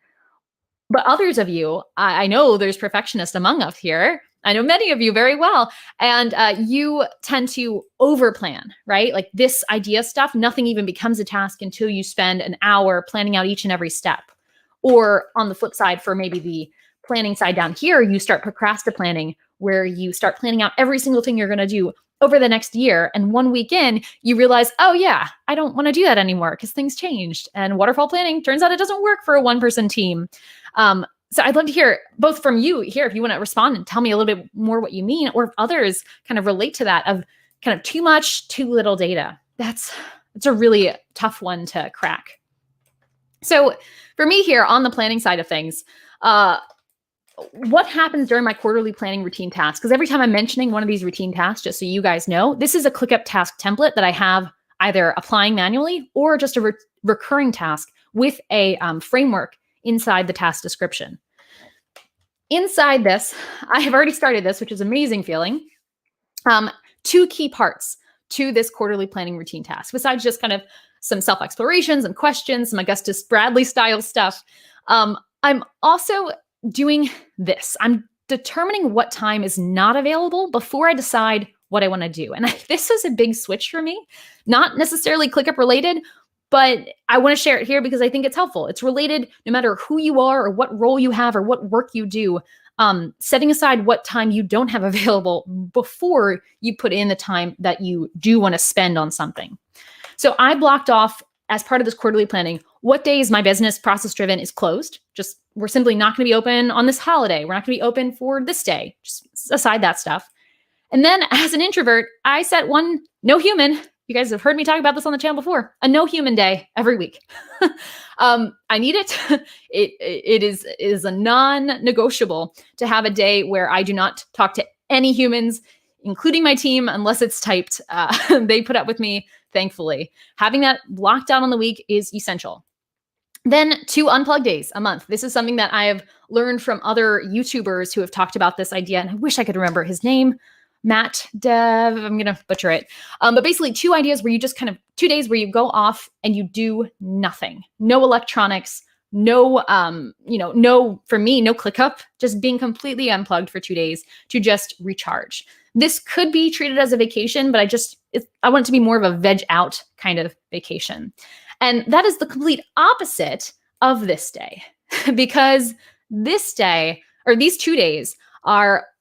But others of you, I know there's perfectionists among us here. I know many of you very well. And you tend to overplan, right? Like this idea stuff, nothing even becomes a task until you spend an hour planning out each and every step. Or on the flip side, for maybe the planning side down here, you start procrastinating, where you start planning out every single thing you're going to do over the next year. And 1 week in, you realize, oh yeah, I don't want to do that anymore because things changed. And waterfall planning, turns out it doesn't work for a one-person team. So I'd love to hear both from you here, if you want to respond and tell me a little bit more what you mean, or if others kind of relate to that of kind of too much, too little data. It's a really tough one to crack. So for me here on the planning side of things, what happens during my quarterly planning routine tasks? Because every time I'm mentioning one of these routine tasks, just so you guys know, this is a ClickUp task template that I have either applying manually or just a recurring task with a framework inside the task description. Inside this, I have already started this, which is an amazing feeling. 2 key parts to this quarterly planning routine task, besides just kind of some self-explorations and questions, some Augustus Bradley style stuff. I'm also doing this. I'm determining what time is not available before I decide what I want to do. And this is a big switch for me, not necessarily ClickUp related, but I want to share it here because I think it's helpful. It's related no matter who you are or what role you have or what work you do. Setting aside what time you don't have available before you put in the time that you do want to spend on something. So I blocked off, as part of this quarterly planning, what days my business process driven is closed. Just we're simply not going to be open on this holiday. We're not going to be open for this day. Just aside that stuff. And then as an introvert, I set one no human. You guys have heard me talk about this on the channel before. A no human day every week. I need it. It is a non-negotiable to have a day where I do not talk to any humans, including my team, unless it's typed. They put up with me, thankfully. Having that blocked out on the week is essential. Then 2 unplug days a month. This is something that I have learned from other YouTubers who have talked about this idea, and I wish I could remember his name. Matt Dev, I'm going to butcher it. But basically 2 ideas where you just kind of 2 days where you go off and you do nothing, no electronics, no, for me, no ClickUp, just being completely unplugged for 2 days to just recharge. This could be treated as a vacation, but I want it to be more of a veg out kind of vacation. And that is the complete opposite of this day because this day or these 2 days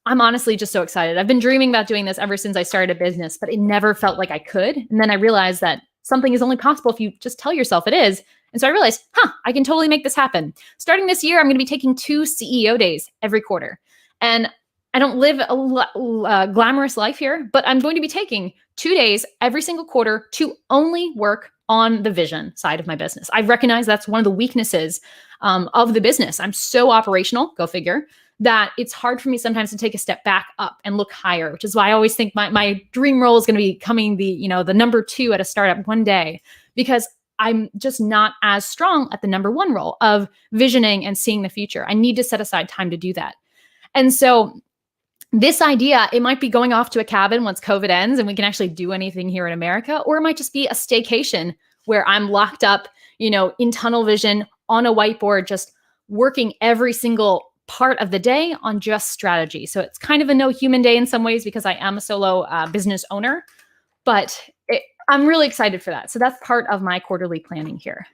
I'm honestly just so excited. I've been dreaming about doing this ever since I started a business, but it never felt like I could. And then I realized that something is only possible if you just tell yourself it is. And so I realized, I can totally make this happen. Starting this year, I'm going to be taking 2 CEO days every quarter. And I don't live a glamorous life here, but I'm going to be taking 2 days every single quarter to only work on the vision side of my business. I recognize that's one of the weaknesses of the business. I'm so operational, go figure, that it's hard for me sometimes to take a step back up and look higher, which is why I always think my dream role is going to be becoming the number 2 at a startup one day, because I'm just not as strong at the number 1 role of visioning and seeing the future. I need to set aside time to do that. And so this idea, it might be going off to a cabin once COVID ends and we can actually do anything here in America, or it might just be a staycation where I'm locked up, in tunnel vision on a whiteboard, just working every single part of the day on just strategy. So it's kind of a no human day in some ways because I am a solo business owner, but I'm really excited for that. So that's part of my quarterly planning here.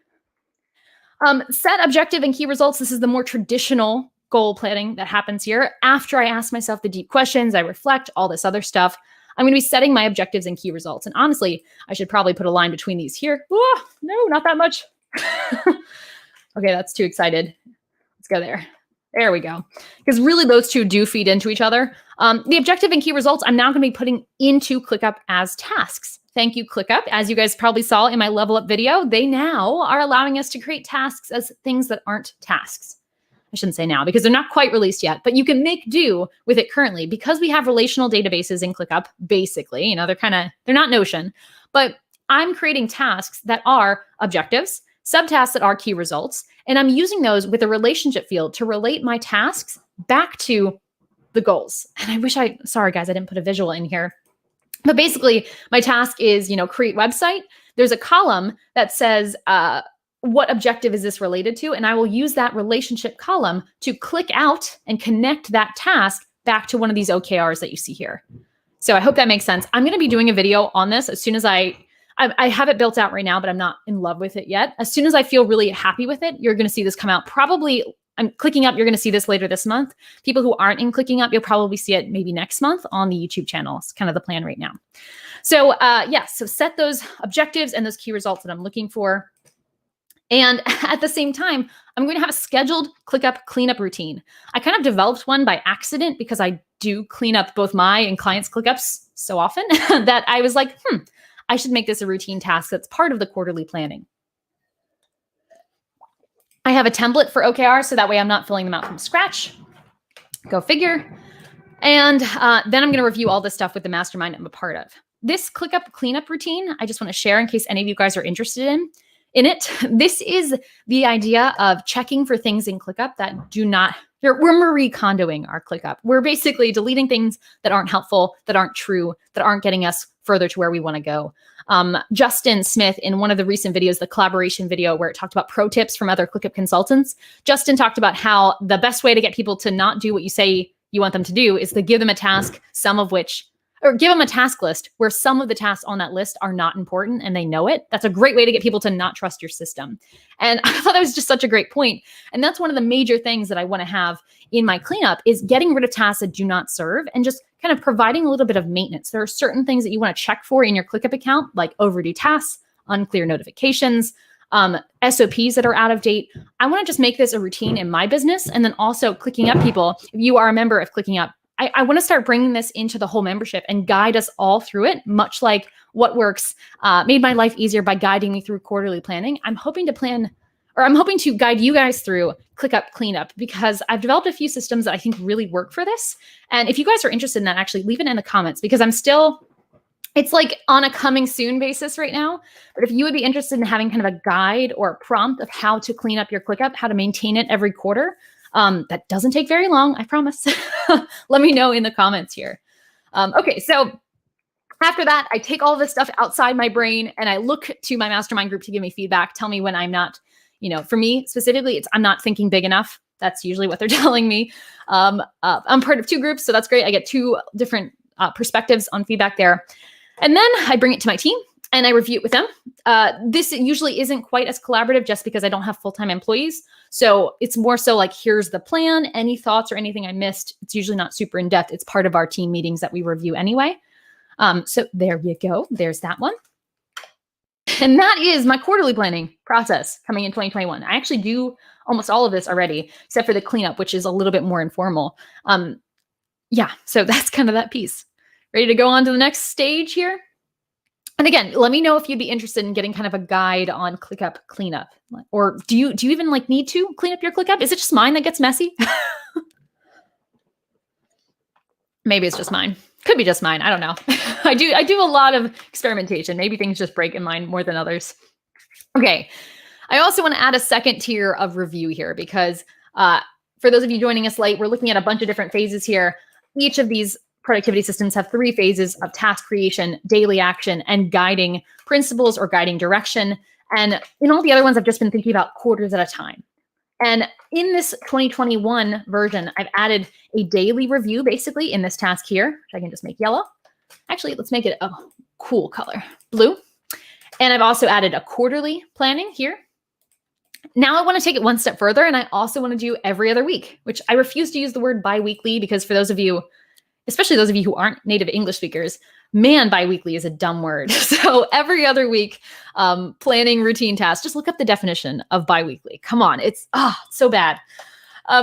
Set objective and key results. This is the more traditional goal planning that happens here. After I ask myself the deep questions, I reflect, all this other stuff. I'm going to be setting my objectives and key results. And honestly, I should probably put a line between these here. Oh, no, not that much. Okay, that's too excited. Let's go there. There we go. Because really those two do feed into each other. The objective and key results I'm now going to be putting into ClickUp as tasks. Thank you, ClickUp. As you guys probably saw in my level up video, they now are allowing us to create tasks as things that aren't tasks. I shouldn't say now because they're not quite released yet, but you can make do with it currently because we have relational databases in ClickUp, basically. They're not Notion, but I'm creating tasks that are objectives, subtasks that are key results, and I'm using those with a relationship field to relate my tasks back to the goals. And sorry guys, I didn't put a visual in here. But basically, my task is, create website. There's a column that says, what objective is this related to? And I will use that relationship column to click out and connect that task back to one of these OKRs that you see here. So I hope that makes sense. I'm going to be doing a video on this as soon as I have it built out right now, but I'm not in love with it yet. As soon as I feel really happy with it, you're going to see this come out. Probably, I'm ClickingUp, you're going to see this later this month. People who aren't in ClickingUp, you'll probably see it maybe next month on the YouTube channel. It's kind of the plan right now. So so set those objectives and those key results that I'm looking for. And at the same time, I'm going to have a scheduled ClickUp cleanup routine. I kind of developed one by accident because I do clean up both my and clients' ClickUps so often that I was like, I should make this a routine task that's part of the quarterly planning. I have a template for OKR, so that way I'm not filling them out from scratch. Go figure. And then I'm going to review all this stuff with the mastermind I'm a part of. This ClickUp cleanup routine, I just want to share in case any of you guys are interested in it. This is the idea of checking for things in ClickUp that do not, we're Marie Kondoing our ClickUp. We're basically deleting things that aren't helpful, that aren't true, that aren't getting us further to where we want to go. Justin Smith, in one of the recent videos, the collaboration video where it talked about pro tips from other ClickUp consultants, Justin talked about how the best way to get people to not do what you say you want them to do is to give them a task, give them a task list where some of the tasks on that list are not important and they know it. That's a great way to get people to not trust your system. And I thought that was just such a great point. And that's one of the major things that I want to have in my cleanup is getting rid of tasks that do not serve and just kind of providing a little bit of maintenance. There are certain things that you want to check for in your ClickUp account, like overdue tasks, unclear notifications, SOPs that are out of date. I want to just make this a routine in my business. And then also ClickingUp people, if you are a member of ClickingUp, I want to start bringing this into the whole membership and guide us all through it, much like What Works made my life easier by guiding me through quarterly planning. I'm hoping to guide you guys through ClickUp Cleanup because I've developed a few systems that I think really work for this. And if you guys are interested in that, actually leave it in the comments because it's like on a coming soon basis right now. But if you would be interested in having kind of a guide or a prompt of how to clean up your ClickUp, how to maintain it every quarter, that doesn't take very long, I promise. Let me know in the comments here. Okay, so after that, I take all this stuff outside my brain and I look to my mastermind group to give me feedback, tell me when I'm not, for me specifically, I'm not thinking big enough. That's usually what they're telling me. I'm part of 2 groups, so that's great. I get 2 different perspectives on feedback there. And then I bring it to my team and I review it with them. This usually isn't quite as collaborative just because I don't have full-time employees. So it's more so like, here's the plan, any thoughts or anything I missed. It's usually not super in-depth. It's part of our team meetings that we review anyway. So there you go. There's that one. And that is my quarterly planning process coming in 2021. I actually do almost all of this already, except for the cleanup, which is a little bit more informal. So that's kind of that piece. Ready to go on to the next stage here? And again, let me know if you'd be interested in getting kind of a guide on ClickUp cleanup. Or do you even need to clean up your ClickUp? Is it just mine that gets messy? Maybe it's just mine. Could be just mine. I don't know. I do a lot of experimentation. Maybe things just break in mine more than others. Okay. I also want to add a second tier of review here because for those of you joining us late, we're looking at a bunch of different phases here. Each of these productivity systems have 3 phases of task creation, daily action, and guiding principles or guiding direction. And in all the other ones, I've just been thinking about quarters at a time. And in this 2021 version, I've added a daily review basically in this task here, which I can just make yellow. Actually, let's make it a cool color, blue. And I've also added a quarterly planning here. Now I want to take it one step further, and I also want to do every other week, which I refuse to use the word bi-weekly because for those of you, especially those of you who aren't native English speakers, man, bi-weekly is a dumb word. So every other week, planning routine tasks, just look up the definition of bi-weekly. Come on, it's so bad.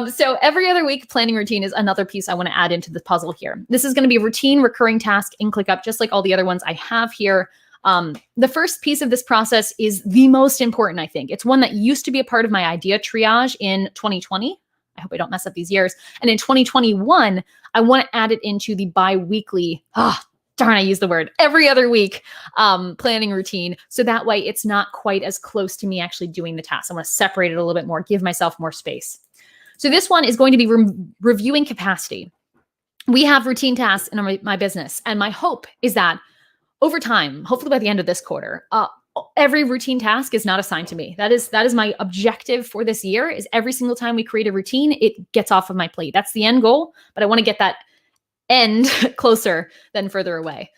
So every other week planning routine is another piece I want to add into the puzzle here. This is going to be a routine recurring task in ClickUp, just like all the other ones I have here. The first piece of this process is the most important, I think. It's one that used to be a part of my idea triage in 2020. I hope I don't mess up these years. And in 2021, I want to add it into the bi-weekly, darn, I use the word, every other week planning routine. So that way it's not quite as close to me actually doing the task. I want to separate it a little bit more, give myself more space. So this one is going to be reviewing capacity. We have routine tasks in my business. And my hope is that over time, hopefully by the end of this quarter, every routine task is not assigned to me. That is my objective for this year, is every single time we create a routine, it gets off of my plate. That's the end goal, but I want to get that end closer than further away.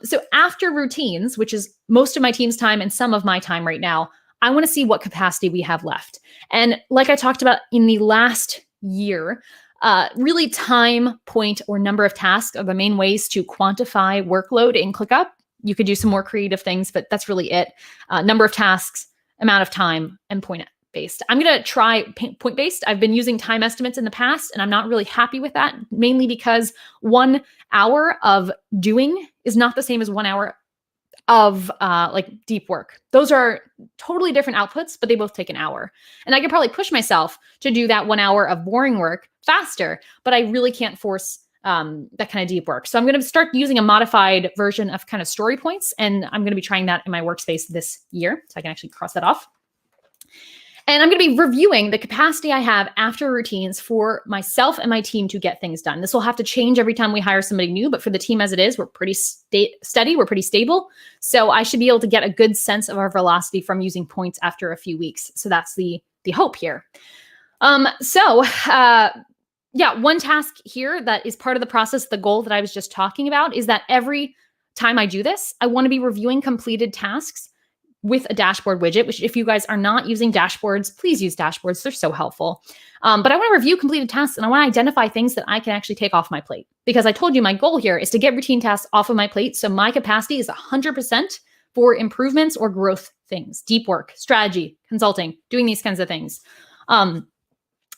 So after routines, which is most of my team's time and some of my time right now, I want to see what capacity we have left. And like I talked about in the last year, really time, point, or number of tasks are the main ways to quantify workload in ClickUp. You could do some more creative things, but that's really it. Number of tasks, amount of time, and point-based. I'm going to try point-based. I've been using time estimates in the past, and I'm not really happy with that, mainly because 1 hour of doing is not the same as 1 hour of like deep work. Those are totally different outputs, but they both take an hour. And I could probably push myself to do that 1 hour of boring work faster, but I really can't force that kind of deep work. So I'm going to start using a modified version of kind of story points, and I'm going to be trying that in my workspace this year. So I can actually cross that off. And I'm going to be reviewing the capacity I have after routines for myself and my team to get things done. This will have to change every time we hire somebody new, but for the team as it is, we're pretty steady, we're pretty stable. So I should be able to get a good sense of our velocity from using points after a few weeks. So that's the hope here. Yeah, one task here that is part of the process, the goal that I was just talking about, is that every time I do this, I want to be reviewing completed tasks with a dashboard widget, which if you guys are not using dashboards, please use dashboards. They're so helpful. But I want to review completed tasks, and I want to identify things that I can actually take off my plate. Because I told you my goal here is to get routine tasks off of my plate. So my capacity is 100% for improvements or growth things, deep work, strategy, consulting, doing these kinds of things.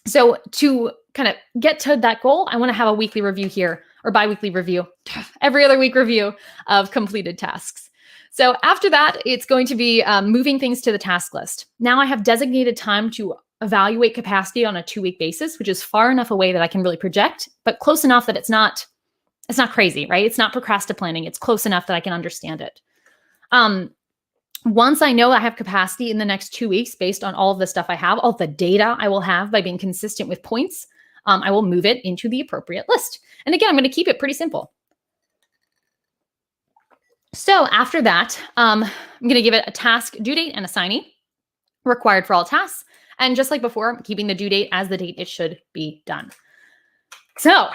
So to kind of get to that goal, I want to have a weekly review here, or bi-weekly review, every other week review of completed tasks. So after that, it's going to be moving things to the task list. Now I have designated time to evaluate capacity on a 2-week basis, which is far enough away that I can really project, but close enough that it's not crazy, right? It's not procrastinating. It's close enough that I can understand it. Once I know I have capacity in the next 2 weeks, based on all of the stuff I have, all the data I will have by being consistent with points, I will move it into the appropriate list. And again, I'm going to keep it pretty simple. So after that, I'm going to give it a task due date and assignee required for all tasks. And just like before, I'm keeping the due date as the date it should be done. So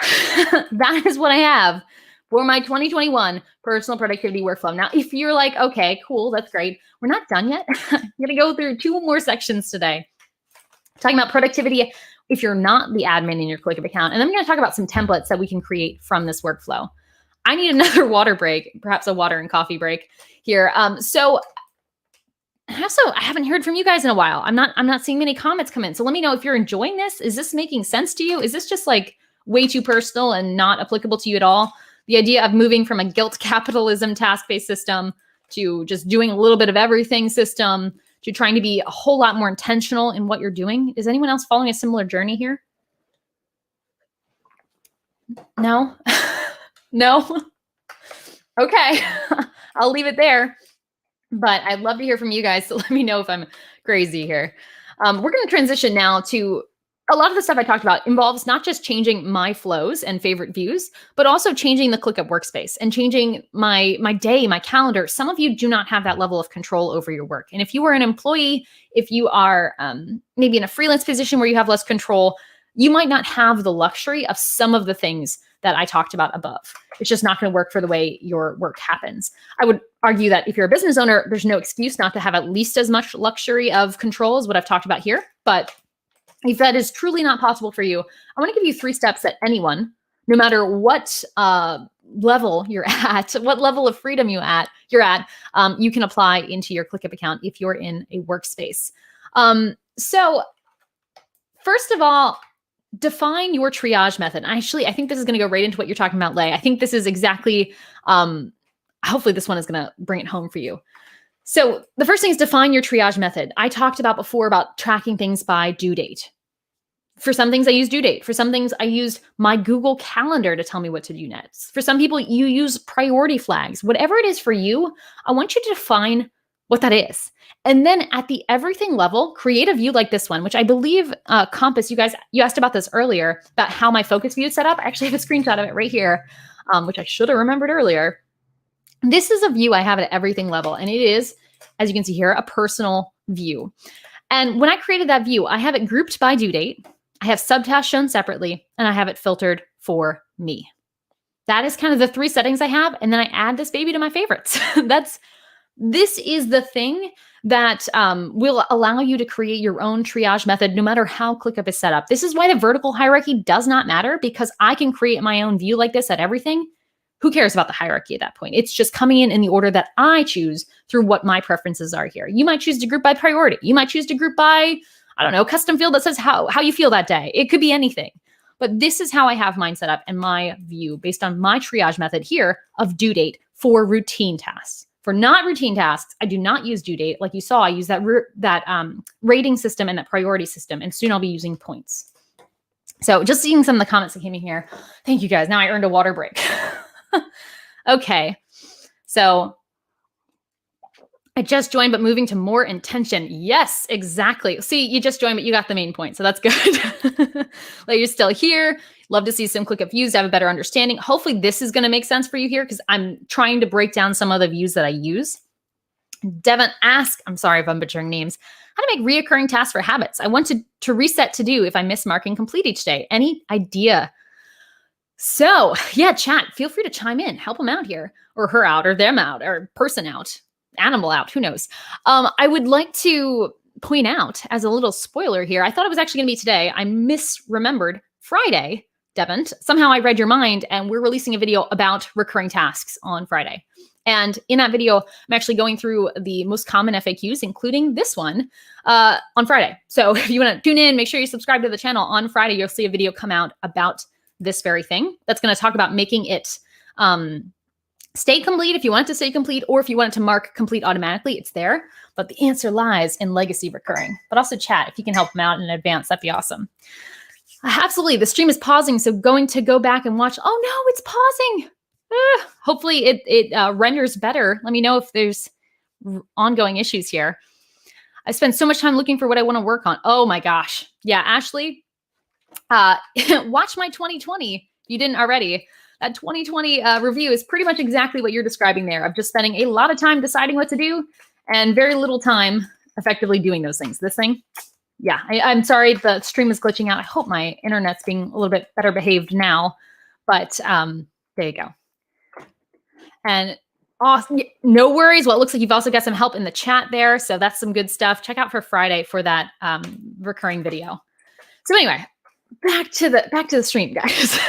that is what I have for my 2021 personal productivity workflow. Now, if you're like, okay, cool, that's great, we're not done yet. I'm going to go through 2 more sections today, talking about productivity if you're not the admin in your ClickUp account. And then I'm going to talk about some templates that we can create from this workflow. I need another water break, perhaps a water and coffee break here. So also, I haven't heard from you guys in a while. I'm not seeing many comments come in. So let me know if you're enjoying this. Is this making sense to you? Is this just like way too personal and not applicable to you at all? The idea of moving from a guilt capitalism task-based system to just doing a little bit of everything system to trying to be a whole lot more intentional in what you're doing. Is anyone else following a similar journey here? No? No? Okay. I'll leave it there. But I'd love to hear from you guys, so let me know if I'm crazy here. We're going to transition now to a lot of the stuff I talked about involves not just changing my flows and favorite views, but also changing the ClickUp workspace and changing my day, my calendar. Some of you do not have that level of control over your work. And if you are an employee, if you are maybe in a freelance position where you have less control, you might not have the luxury of some of the things that I talked about above. It's just not going to work for the way your work happens. I would argue that if you're a business owner, there's no excuse not to have at least as much luxury of control as what I've talked about here. But if that is truly not possible for you, I want to give you 3 steps that anyone, no matter what level you're at, what level of freedom you're at, you can apply into your ClickUp account if you're in a workspace. So first of all, define your triage method. Actually, I think this is going to go right into what you're talking about, Lay. I think this is exactly, hopefully this one is going to bring it home for you. So the first thing is define your triage method. I talked about before about tracking things by due date. For some things, I use due date. For some things, I used my Google Calendar to tell me what to do next. For some people, you use priority flags. Whatever it is for you, I want you to define what that is. And then at the everything level, create a view like this one, which I believe, Compass, you asked about this earlier, about how my focus view is set up. I actually have a screenshot of it right here, which I should have remembered earlier. This is a view I have at everything level, and it is, as you can see here, a personal view. And when I created that view, I have it grouped by due date. I have subtasks shown separately, and I have it filtered for me. That is kind of the 3 settings I have. And then I add this baby to my favorites. This is the thing that will allow you to create your own triage method, no matter how ClickUp is set up. This is why the vertical hierarchy does not matter, because I can create my own view like this at everything. Who cares about the hierarchy at that point? It's just coming in the order that I choose through what my preferences are here. You might choose to group by priority. You might choose to group by, I don't know, custom field that says how you feel that day. It could be anything. But this is how I have mine set up and my view based on my triage method here of due date for routine tasks. For not routine tasks, I do not use due date. Like you saw, I use that rating system and that priority system, and soon I'll be using points. So just seeing some of the comments that came in here. Thank you guys. Now I earned a water break. Okay. So I just joined, but moving to more intention. Yes, exactly. See, you just joined, but you got the main point. So that's good. Like you're still here. Love to see some ClickUp views to have a better understanding. Hopefully this is going to make sense for you here, because I'm trying to break down some of the views that I use. Devin asks, I'm sorry if I'm butchering names, how to make reoccurring tasks for habits. I want to reset to do if I miss marking complete each day. Any idea? So yeah, chat, feel free to chime in, help them out here, or her out, or them out, or person out, animal out, who knows. I would like to point out as a little spoiler here, I thought it was actually gonna be today. I misremembered Friday, Devin. Somehow I read your mind, and we're releasing a video about recurring tasks on Friday. And in that video, I'm actually going through the most common FAQs, including this one, on Friday. So if you wanna tune in, make sure you subscribe to the channel. On Friday, you'll see a video come out about this very thing. That's going to talk about making it stay complete if you want it to stay complete, or if you want it to mark complete automatically, it's there. But the answer lies in legacy recurring. But also chat, if you can help them out in advance, that'd be awesome. Absolutely. The stream is pausing, so going to go back and watch. Oh no, it's pausing. Hopefully it renders better. Let me know if there's ongoing issues here. I spend so much time looking for what I want to work on. Oh my gosh. Yeah, Ashley, watch my 2020 if you didn't already. That 2020 review is pretty much exactly what you're describing there, of just spending a lot of time deciding what to do and very little time effectively doing those things. This thing, yeah, I'm sorry the stream is glitching out. I hope my internet's being a little bit better behaved now, but there you go. And awesome, no worries. Well, it looks like you've also got some help in the chat there, so that's some good stuff. Check out for Friday for that recurring video. So anyway, back to the stream, guys.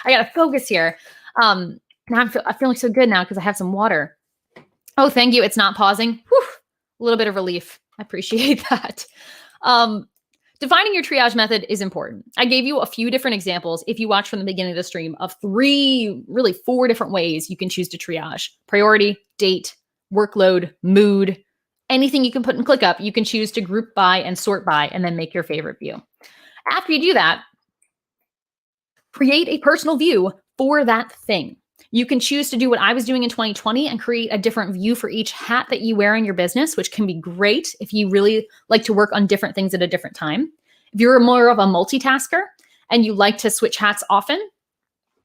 I gotta focus here. Now I'm feeling so good now because I have some water. Oh, thank you. It's not pausing. Whew, a little bit of relief. I appreciate that. Defining your triage method is important. I gave you a few different examples, if you watch from the beginning of the stream, of 4 different ways you can choose to triage: priority, date, workload, mood, anything you can put in ClickUp, you can choose to group by and sort by, and then make your favorite view. After you do that, create a personal view for that thing. You can choose to do what I was doing in 2020 and create a different view for each hat that you wear in your business, which can be great if you really like to work on different things at a different time. If you're more of a multitasker and you like to switch hats often,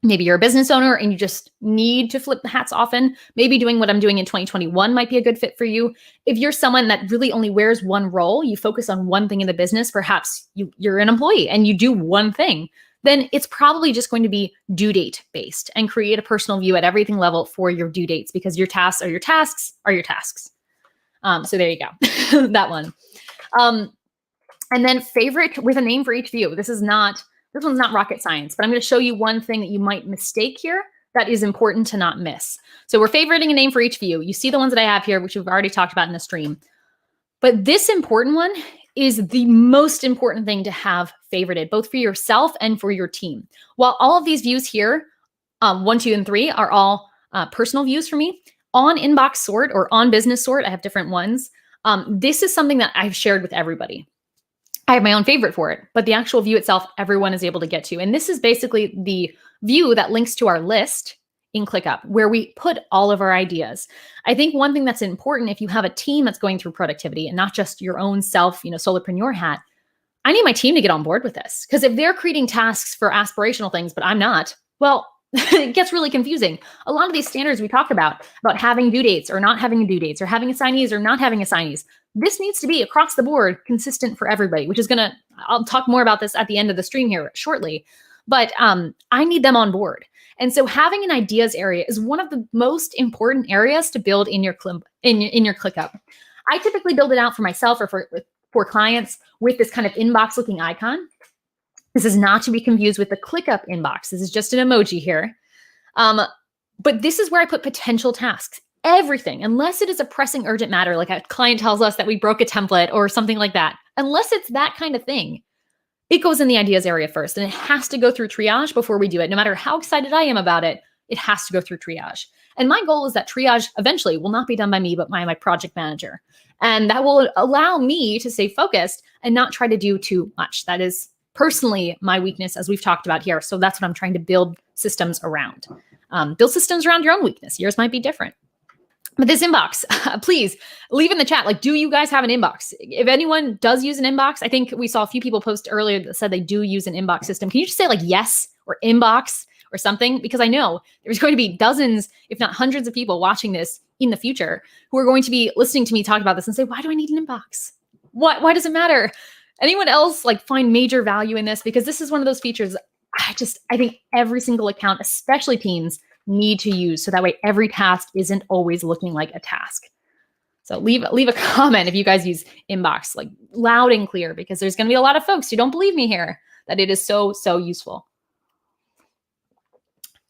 maybe you're a business owner and you just need to flip the hats often, maybe doing what I'm doing in 2021 might be a good fit for you. If you're someone that really only wears one role, you focus on one thing in the business, perhaps you're an employee and you do one thing, then it's probably just going to be due date based, and create a personal view at everything level for your due dates, because your tasks are your tasks are your tasks. So there you go, that one. And then favorite with a name for each view. This one's not rocket science, but I'm going to show you one thing that you might mistake here that is important to not miss. So we're favoriting a name for each view. You see the ones that I have here, which we've already talked about in the stream. But this important one, is the most important thing to have favorited, both for yourself and for your team. While all of these views here, 1, 2, and 3 are all personal views for me, on inbox sort or on business sort, I have different ones. This is something that I've shared with everybody. I have my own favorite for it, but the actual view itself, everyone is able to get to. And this is basically the view that links to our list in ClickUp, where we put all of our ideas. I think one thing that's important, if you have a team that's going through productivity and not just your own self, solopreneur hat, I need my team to get on board with this. Because if they're creating tasks for aspirational things, but I'm not, well, it gets really confusing. A lot of these standards we talk about having due dates or not having due dates, or having assignees or not having assignees, this needs to be across the board consistent for everybody, which is I'll talk more about this at the end of the stream here shortly, but I need them on board. And so having an ideas area is one of the most important areas to build in your ClickUp. I typically build it out for myself or for clients with this kind of inbox looking icon. This is not to be confused with the ClickUp inbox. This is just an emoji here. But this is where I put potential tasks. Everything, unless it is a pressing urgent matter, like a client tells us that we broke a template or something like that, unless it's that kind of thing, it goes in the ideas area first. And it has to go through triage before we do it. No matter how excited I am about it, it has to go through triage. And my goal is that triage eventually will not be done by me, but by my project manager. And that will allow me to stay focused and not try to do too much. That is personally my weakness, as we've talked about here. So that's what I'm trying to build systems around. Build systems around your own weakness. Yours might be different. But this inbox, please leave in the chat, do you guys have an inbox? If anyone does use an inbox, I think we saw a few people post earlier that said they do use an inbox system. Can you just say yes or inbox or something? Because I know there's going to be dozens, if not hundreds of people watching this in the future who are going to be listening to me talk about this and say, why do I need an inbox? Why does it matter? Anyone else find major value in this? Because this is one of those features I think every single account, especially teams, need to use, so that way every task isn't always looking like a task. So leave a comment if you guys use inbox, loud and clear, because there's going to be a lot of folks who don't believe me here that it is so useful.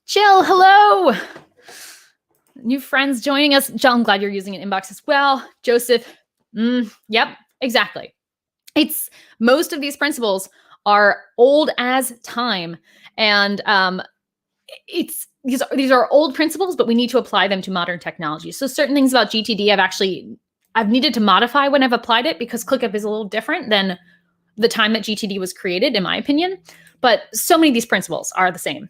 Jill, hello. New friends joining us. Jill, I'm glad you're using an inbox as well. Joseph, yep, exactly. Most of these principles are old as time, and these are old principles, but we need to apply them to modern technology. So certain things about GTD I've needed to modify when I've applied it, because ClickUp is a little different than the time that GTD was created, in my opinion. But so many of these principles are the same.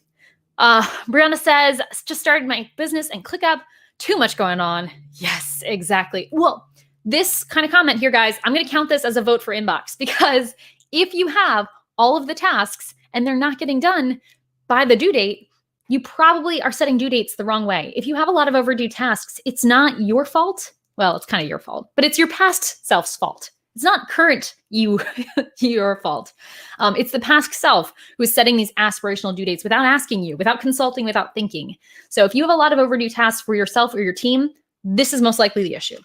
Brianna says, just started my business and ClickUp, too much going on. Yes, exactly. Well, this kind of comment here, guys, I'm going to count this as a vote for inbox, because if you have all of the tasks and they're not getting done by the due date, you probably are setting due dates the wrong way. If you have a lot of overdue tasks, it's not your fault. Well, it's kind of your fault, but it's your past self's fault. It's not current your fault. It's the past self who is setting these aspirational due dates without asking you, without consulting, without thinking. So if you have a lot of overdue tasks for yourself or your team, this is most likely the issue.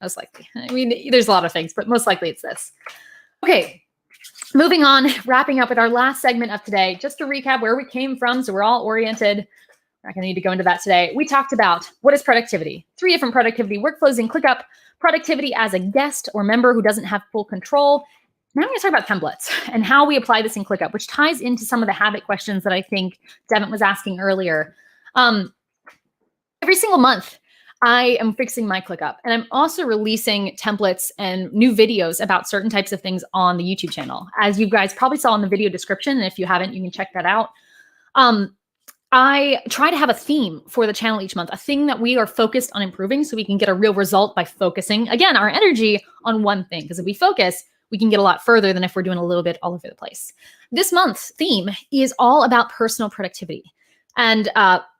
Most likely. I mean, there's a lot of things, but most likely it's this. Okay. Moving on, wrapping up with our last segment of today, just to recap where we came from so we're all oriented. We're not going to need to go into that today. We talked about what is productivity, 3 different productivity workflows in ClickUp, productivity as a guest or member who doesn't have full control. Now I'm going to talk about templates and how we apply this in ClickUp, which ties into some of the habit questions that I think Devin was asking earlier. Every single month, I am fixing my ClickUp, and I'm also releasing templates and new videos about certain types of things on the YouTube channel. As you guys probably saw in the video description, and if you haven't, you can check that out. I try to have a theme for the channel each month, a thing that we are focused on improving so we can get a real result by focusing, again, our energy on one thing. Because if we focus, we can get a lot further than if we're doing a little bit all over the place. This month's theme is all about personal productivity and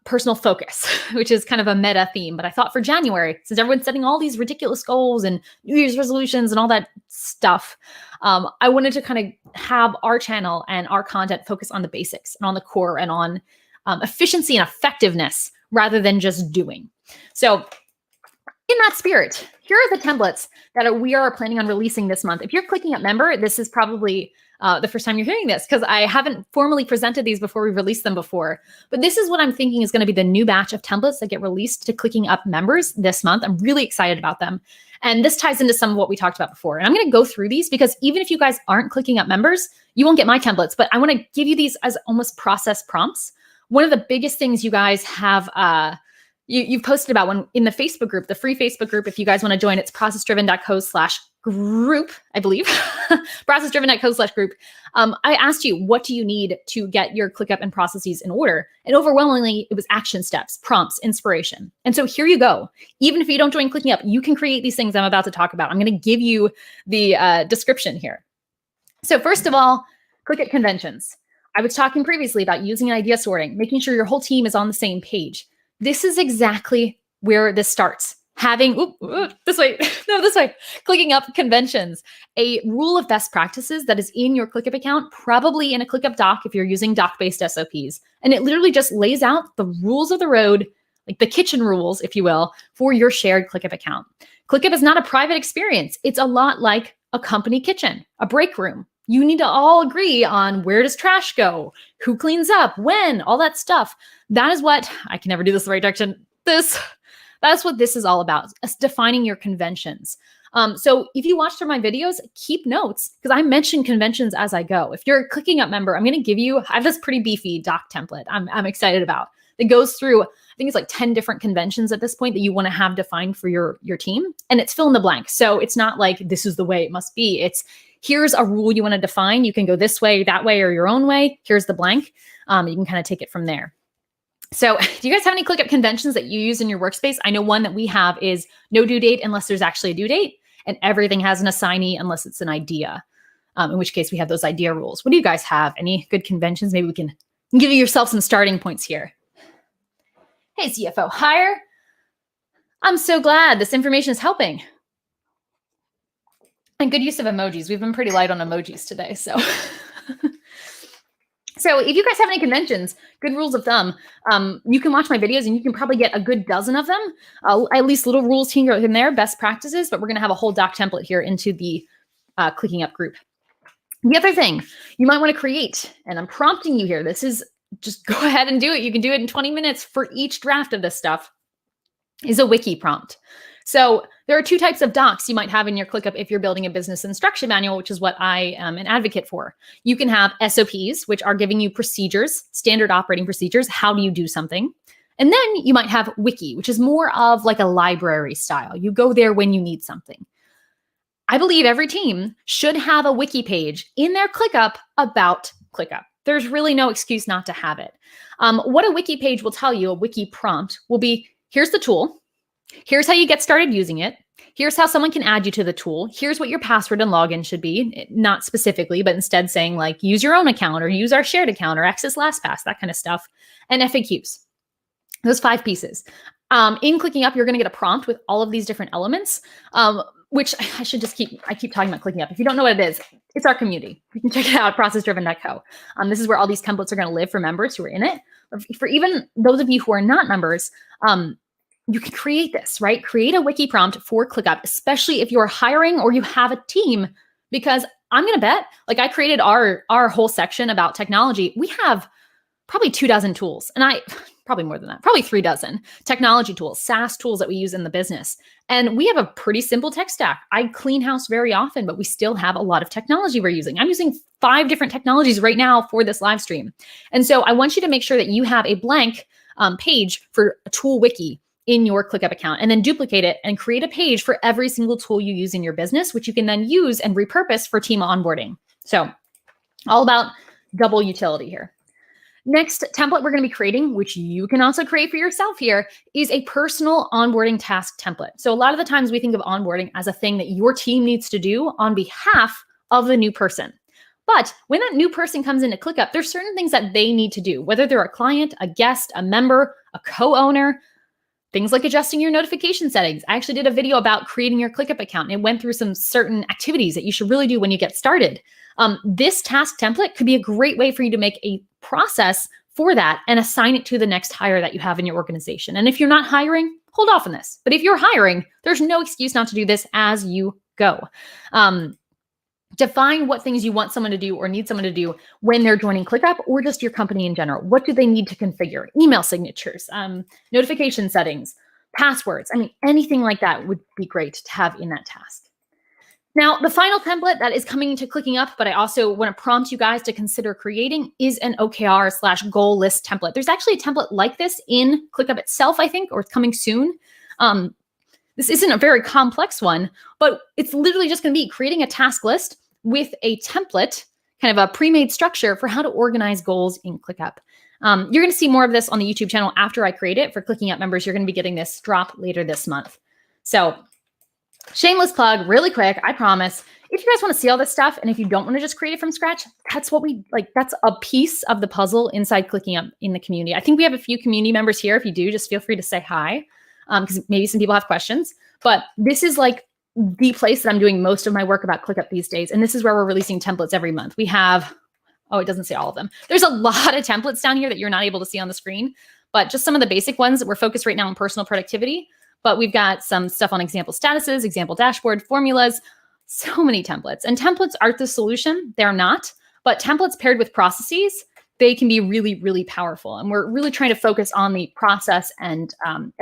personal focus, which is kind of a meta theme. But I thought for January, since everyone's setting all these ridiculous goals and New Year's resolutions and all that stuff, I wanted to kind of have our channel and our content focus on the basics and on the core and on efficiency and effectiveness rather than just doing. So in that spirit, here are the templates that we are planning on releasing this month. If you're ClickingUp member, this is probably the first time you're hearing this, because I haven't formally presented these before we released them before. But this is what I'm thinking is going to be the new batch of templates that get released to ClickingUp members this month. I'm really excited about them. And this ties into some of what we talked about before. And I'm going to go through these because even if you guys aren't ClickingUp members, you won't get my templates, but I want to give you these as almost process prompts. One of the biggest things you guys have, you've posted about one in the Facebook group, the free Facebook group. If you guys want to join, it's processdriven.co/group, I believe, processdriven.co/group. I asked you, what do you need to get your ClickUp and processes in order? And overwhelmingly, it was action steps, prompts, inspiration. And so here you go. Even if you don't join ClickingUp, you can create these things I'm about to talk about. I'm going to give you the description here. So first of all, ClickUp conventions. I was talking previously about using idea sorting, making sure your whole team is on the same page. This is exactly where this starts. Having, this way, ClickingUp conventions, a rule of best practices that is in your ClickUp account, probably in a ClickUp doc if you're using doc-based SOPs. And it literally just lays out the rules of the road, like the kitchen rules, if you will, for your shared ClickUp account. ClickUp is not a private experience. It's a lot like a company kitchen, a break room. You need to all agree on where does trash go, who cleans up, when, all that stuff. That is what, I can never do this the right direction, that's what this is all about, defining your conventions. So if you watch through my videos, keep notes because I mention conventions as I go. If you're a ClickingUp member, I'm going to give you, I have this pretty beefy doc template I'm excited about that goes through, I think it's like 10 different conventions at this point that you want to have defined for your team. And it's fill in the blank. So it's not like this is the way it must be. It's here's a rule you want to define. You can go this way, that way, or your own way. Here's the blank. You can kind of take it from there. So do you guys have any ClickUp conventions that you use in your workspace? I know one that we have is no due date unless there's actually a due date, and everything has an assignee unless it's an idea, in which case we have those idea rules. What do you guys have? Any good conventions? Maybe we can give yourself some starting points here. Hey, CFO hire. I'm so glad this information is helping. And good use of emojis. We've been pretty light on emojis today, so. So if you guys have any conventions, good rules of thumb, you can watch my videos and you can probably get a good dozen of them, at least little rules here and there, best practices, but we're going to have a whole doc template here into the ClickingUp group. The other thing you might want to create, and I'm prompting you here, this is just go ahead and do it. You can do it in 20 minutes for each draft of this stuff, is a wiki prompt. So there are two types of docs you might have in your ClickUp if you're building a business instruction manual, which is what I am an advocate for. You can have SOPs, which are giving you procedures, standard operating procedures. How do you do something? And then you might have wiki, which is more of like a library style. You go there when you need something. I believe every team should have a wiki page in their ClickUp about ClickUp. There's really no excuse not to have it. What a wiki page will tell you, a wiki prompt, will be, here's the tool. Here's how you get started using it. Here's how someone can add you to the tool. Here's what your password and login should be. Not specifically, but instead saying like, use your own account or use our shared account or access LastPass, that kind of stuff. And FAQs. Those 5 pieces. In ClickingUp, you're going to get a prompt with all of these different elements, which I should just I keep talking about ClickingUp. If you don't know what it is, it's our community. You can check it out, processdriven.co. This is where all these templates are going to live for members who are in it. For even those of you who are not members, you can create this, right? Create a wiki prompt for ClickUp, especially if you're hiring or you have a team, because I'm going to bet, like I created our whole section about technology. We have probably 24 tools, and probably more than that, probably 36 technology tools, SaaS tools that we use in the business. And we have a pretty simple tech stack. I clean house very often, but we still have a lot of technology we're using. I'm using 5 different technologies right now for this live stream. And so I want you to make sure that you have a blank page for a tool wiki in your ClickUp account, and then duplicate it and create a page for every single tool you use in your business, which you can then use and repurpose for team onboarding. So all about double utility here. Next template we're going to be creating, which you can also create for yourself here, is a personal onboarding task template. So a lot of the times we think of onboarding as a thing that your team needs to do on behalf of the new person. But when that new person comes into ClickUp, there's certain things that they need to do, whether they're a client, a guest, a member, a co-owner. Things like adjusting your notification settings. I actually did a video about creating your ClickUp account, and it went through some certain activities that you should really do when you get started. This task template could be a great way for you to make a process for that and assign it to the next hire that you have in your organization. And if you're not hiring, hold off on this. But if you're hiring, there's no excuse not to do this as you go. Define what things you want someone to do or need someone to do when they're joining ClickUp or just your company in general. What do they need to configure? Email signatures, notification settings, passwords. I mean, anything like that would be great to have in that task. Now, the final template that is coming to ClickingUp, but I also want to prompt you guys to consider creating, is an OKR/goal list template. There's actually a template like this in ClickUp itself, I think, or it's coming soon. This isn't a very complex one, but it's literally just going to be creating a task list with a template, kind of a pre-made structure for how to organize goals in ClickUp. You're going to see more of this on the YouTube channel after I create it. For ClickingUp members, you're going to be getting this drop later this month. So shameless plug, really quick, I promise. If you guys want to see all this stuff, and if you don't want to just create it from scratch, that's what we like. That's a piece of the puzzle inside ClickingUp in the community. I think we have a few community members here. If you do, just feel free to say hi, because maybe some people have questions. But this is like the place that I'm doing most of my work about ClickUp these days. And this is where we're releasing templates every month. We have, oh, it doesn't say all of them. There's a lot of templates down here that you're not able to see on the screen, but just some of the basic ones that we're focused right now on personal productivity. But we've got some stuff on example statuses, example dashboard, formulas, so many templates. And templates aren't the solution. They're not. But templates paired with processes, they can be really, really powerful. And we're really trying to focus on the process and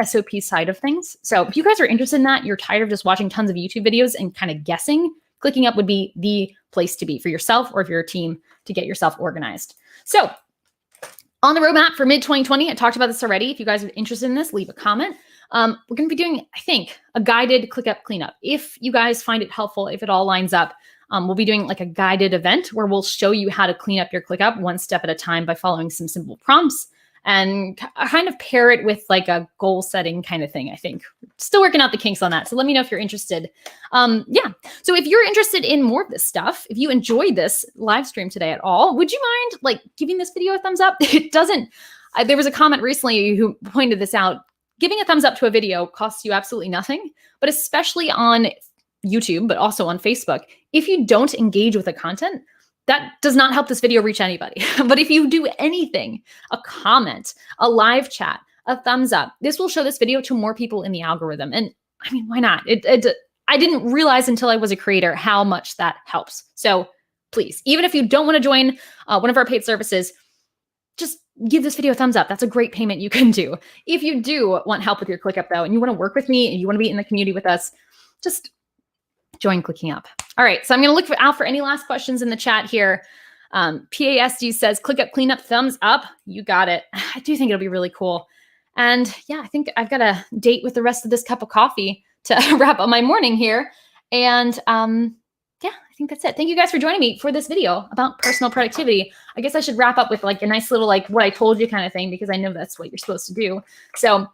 SOP side of things. So if you guys are interested in that, you're tired of just watching tons of YouTube videos and kind of guessing, ClickingUp would be the place to be for yourself or if you're a team to get yourself organized. So on the roadmap for mid-2020, I talked about this already. If you guys are interested in this, leave a comment. We're going to be doing, I think, a guided ClickUp cleanup. If you guys find it helpful, if it all lines up, we'll be doing like a guided event where we'll show you how to clean up your ClickUp one step at a time by following some simple prompts and kind of pair it with like a goal setting kind of thing, I think. Still working out the kinks on that. So let me know if you're interested. Yeah. So if you're interested in more of this stuff, if you enjoyed this live stream today at all, would you mind like giving this video a thumbs up? It doesn't, there was a comment recently who pointed this out. Giving a thumbs up to a video costs you absolutely nothing, but especially on YouTube, but also on Facebook, if you don't engage with the content, that does not help this video reach anybody. But if you do anything, a comment, a live chat, a thumbs up, this will show this video to more people in the algorithm. And I mean, why not? I didn't realize until I was a creator how much that helps. So please, even if you don't want to join one of our paid services, just give this video a thumbs up. That's a great payment you can do. If you do want help with your ClickUp though, and you want to work with me and you want to be in the community with us, just join ClickingUp. All right, so I'm going to look out for any last questions in the chat here. PASD says, ClickUp cleanup, thumbs up. You got it. I do think it'll be really cool. And yeah, I think I've got a date with the rest of this cup of coffee to wrap up my morning here. And yeah, I think that's it. Thank you guys for joining me for this video about personal productivity. I guess I should wrap up with like a nice little like what I told you kind of thing, because I know that's what you're supposed to do. So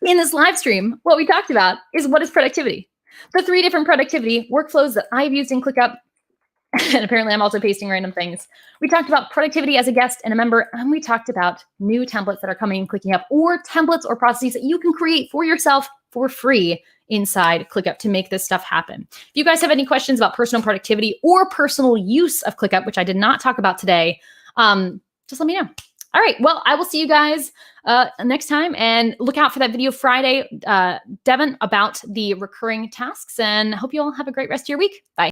in this live stream, what we talked about is what is productivity. The 3 different productivity workflows that I've used in ClickUp, and apparently I'm also pasting random things. We talked about productivity as a guest and a member, and we talked about new templates that are coming in ClickingUp, or templates or processes that you can create for yourself for free inside ClickUp to make this stuff happen. If you guys have any questions about personal productivity or personal use of ClickUp, which I did not talk about today, just let me know. All right, well, I will see you guys next time, and look out for that video Friday, Devin, about the recurring tasks, and hope you all have a great rest of your week. Bye.